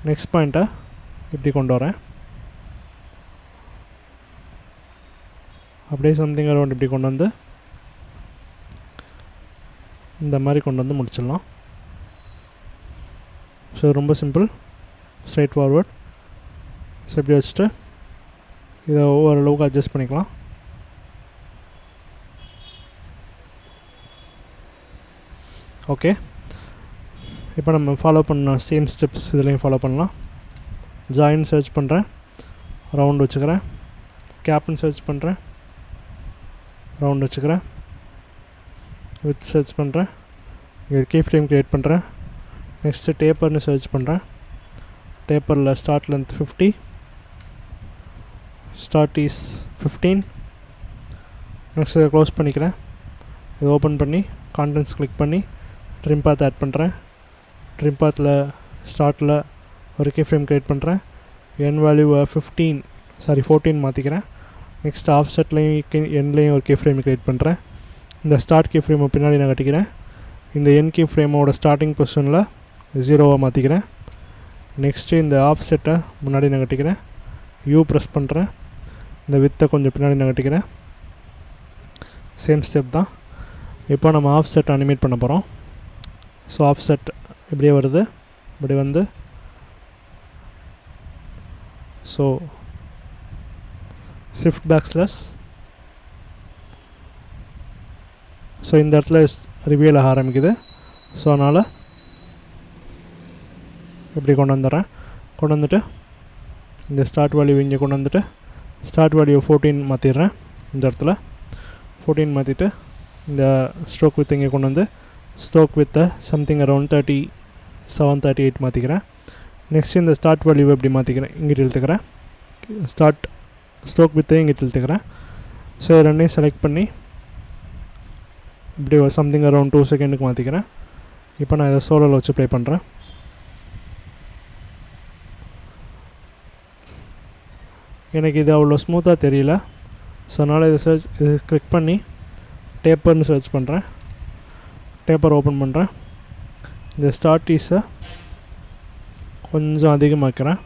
நெக்ஸ்ட் பாயிண்ட்டை இப்படி கொண்டு வரேன். அப்படியே சம்திங் அரௌண்ட் இப்படி கொண்டு வந்து இந்த மாதிரி கொண்டு வந்து முடிச்சிடலாம். ஸோ ரொம்ப சிம்பிள், ஸ்ட்ரைட் ஃபார்வர்ட். ஸோ இப்படி வச்சுட்டு இதை ஓரளவுக்கு அட்ஜஸ்ட் பண்ணிக்கலாம். ஓகே, இப்போ நம்ம ஃபாலோ பண்ண சேம் ஸ்டெப்ஸ் இதுலேயும் ஃபாலோ பண்ணலாம். ஜாயின் சர்ச் பண்ணுறேன், ரவுண்ட் வச்சுக்கிறேன். கேப்னு சர்ச் பண்ணுறேன், ரவுண்ட் வச்சுக்கிறேன். வித் சர்ச் பண்ணுறேன், இங்கே கீ ஃப்ரேம் க்ரியேட் பண்ணுறேன். நெக்ஸ்ட்டு டேப்பர்னு சர்ச் பண்ணுறேன். டேப்பரில் start length 50, start is 15. Next இதை க்ளோஸ் பண்ணிக்கிறேன். இதை ஓப்பன் பண்ணி கான்டென்ட்ஸ் கிளிக் பண்ணி ட்ரிம் பாத் ஆட் பண்ணுறேன். ட்ரிம் பாத்தில் ஸ்டார்ட்டில் ஒரு கீ ஃப்ரேம் க்ரியேட் பண்ணுறேன். என் வேல்யூவை 14 மாற்றிக்கிறேன். நெக்ஸ்ட் ஆஃப் செட்லேயும் எண்ட்லேயும் ஒரு கீ ஃப்ரேம் க்ரியேட் பண்ணுறேன். இந்த ஸ்டார்ட் கீ ஃப்ரேமை பின்னாடி நான் கட்டிக்கிறேன். இந்த என் கீ ஃப்ரேமோட ஸ்டார்டிங் பொசிஷனில் 0 மாற்றிக்கிறேன். நெக்ஸ்ட்டு இந்த ஆஃப் செட்டை முன்னாடி நான் கட்டிக்கிறேன். ப்ரெஸ் பண்ணுறேன். இந்த வித்தை கொஞ்சம் பின்னாடி நான் கட்டிக்கிறேன். சேம் ஸ்டெப் தான். இப்போ நம்ம ஆஃப் செட் அனிமேட் பண்ண போகிறோம். ஸோ ஆஃப் செட் இப்படியே வருது, இப்படி வந்து ஸோ ஷிஃப்ட் பேக்ஸ்லெஸ். ஸோ இந்த இடத்துல ரிவீல் ஆக ஆரம்பிக்குது. ஸோ அதனால் இப்படி கொண்டு வந்துடுறேன். கொண்டு வந்துட்டு இந்த ஸ்டார்ட் வேல்யூ இங்கே கொண்டு வந்துட்டு ஸ்டார்ட் வேல்யூ 14 மாற்றிடுறேன். இந்த இடத்துல 14 மாற்றிட்டு இந்த ஸ்ட்ரோக் வித் இங்கே கொண்டு வந்து ஸ்ட்ரோக் வித்தை சம்திங் அரௌண்ட் 37-38 மாற்றிக்கிறேன். நெக்ஸ்ட் இந்த ஸ்டார்ட் வேல்யூவை எப்படி மாற்றிக்கிறேன், இங்கிட்டு இழுத்துக்கிறேன். ஸ்ட்ரோக் வித்தை இங்கிட்டு இழுத்துக்கிறேன். ஸோ ரெண்டையும் செலக்ட் பண்ணி இப்படி சம்திங் அரௌண்ட் 2 செகண்டுக்கு மாற்றிக்கிறேன். இப்போ நான் இதை சோலோவில் வச்சு ப்ளே பண்ணுறேன். எனக்கு இது அவ்வளோ ஸ்மூத்தாக தெரியல. ஸோ அதனால் இது கிளிக் பண்ணி டேப்பர்னு சர்ச் பண்ணுறேன். டேப்பர் ஓப்பன் பண்ணுறேன். இந்த ஸ்டார்ட் ஈஸை கொஞ்சம் அதிகமாக்கிறேன்.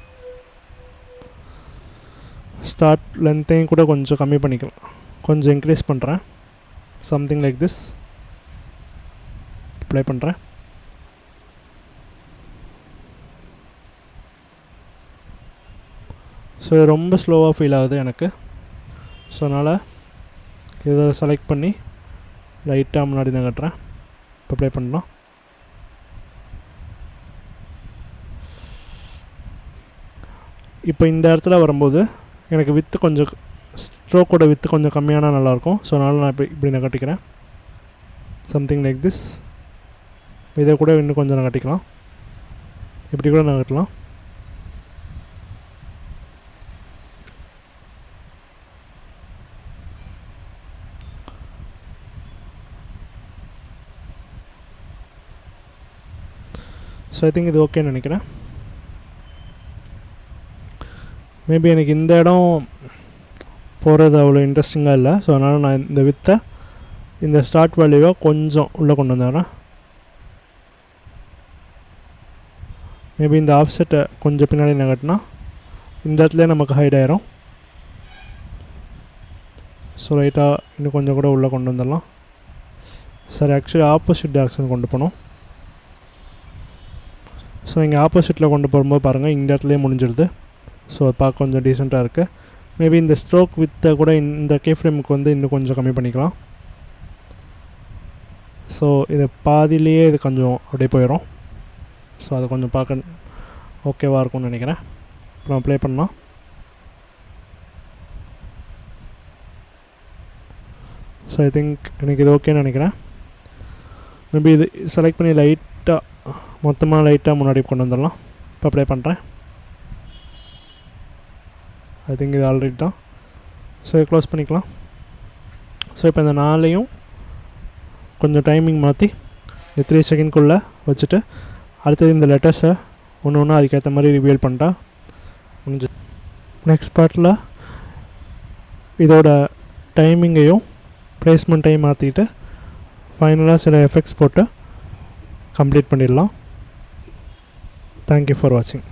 ஸ்டார்ட் லென்த்தையும் கூட கொஞ்சம் கம்மி பண்ணிக்கலாம், கொஞ்சம் இன்க்ரீஸ் பண்ணுறேன். சம்திங் லைக் திஸ் அப்ளை பண்ணுறேன். ஸோ ரொம்ப ஸ்லோவாக ஃபீல் ஆகுது எனக்கு. ஸோ அதனால் இதை செலக்ட் பண்ணி லைட்டாக முன்னாடி நான் கட்டுறேன். இப்போ ப்ளே பண்ணலாம். இப்போ இந்த இடத்துல வரும்போது எனக்கு வித்து கொஞ்சம் ஸ்ட்ரோக்கோட வித்து கொஞ்சம் கம்மியான நல்லாயிருக்கும். ஸோ அதனால் நான் இப்படி நான் கட்டிக்கிறேன். Something like this. இதை கூட இன்னும் கொஞ்சம் நான் கட்டிக்கலாம். இப்படி கூட நான் கட்டலாம். ஸோ ஐ திங்க் இது ஓகேன்னு நினைக்கிறேன். மேபி எனக்கு இந்த இடம் போகிறது அவ்வளோ இன்ட்ரெஸ்டிங்காக இல்லை. ஸோ அதனால் நான் இந்த வித்தை இந்த ஸ்டார்ட் வேல்யூவை கொஞ்சம் உள்ளே கொண்டு வந்துடுறேன். மேபி இந்த ஆஃப் செட்டை கொஞ்சம் பின்னாடி நான் கட்டினா இந்த இடத்துல நமக்கு ஹைட் ஆயிரும். ஸோ ரைட்டாக இன்னும் கொஞ்சம் கூட உள்ளே கொண்டு வந்துடலாம். சரி, ஆக்சுவலி ஆப்போசிட் டைரக்ஷன் கொண்டு போனோம். ஸோ இங்கே ஆப்போசிட்டில் கொண்டு போகும்போது பாருங்கள் இந்த இடத்துலேயே முடிஞ்சிடுது. ஸோ பார்க்க கொஞ்சம் டீசெண்டாக இருக்குது. மேபி இந்த ஸ்ட்ரோக் வித்தை கூட இந்த கே ஃப்ரேமுக்கு வந்து இன்னும் கொஞ்சம் கம்மி பண்ணிக்கலாம். ஸோ இது பாதியிலேயே இது கொஞ்சம் அப்படியே போயிடும். ஸோ அது கொஞ்சம் பார்க்க ஓகேவாக இருக்கும்னு நினைக்கிறேன். அப்புறம் ப்ளே பண்ணலாம். ஸோ ஐ திங்க் எனக்கு இது ஓகேன்னு நினைக்கிறேன். மேபி இது செலக்ட் பண்ணி லைட்டாக மொத்தமாக லைட்டாக முன்னாடி கொண்டு வந்துடலாம். இப்போ ப்ளே பண்ணுறேன். ஐ திங்க் இது ஆல்ரெடி தான். ஸோ இதை க்ளோஸ் பண்ணிக்கலாம். ஸோ இப்போ இந்த 4ஐயும் கொஞ்சம் டைமிங் மாற்றி இந்த 3 செகண்ட்குள்ளே வச்சுட்டு அடுத்தது இந்த லெட்டர்ஸை ஒன்று ஒன்று அதுக்கேற்ற மாதிரி ரிவீல் பண்ணிட்டா முடிஞ்சு. நெக்ஸ்ட் பார்ட்டில் இதோட டைமிங்கையும் ப்ளேஸ்மெண்ட்டையும் மாற்றிட்டு ஃபைனலாக சில எஃபெக்ட்ஸ் போட்டு கம்ப்ளீட் பண்ணிடலாம். தேங்க்யூ ஃபார் வாட்சிங்.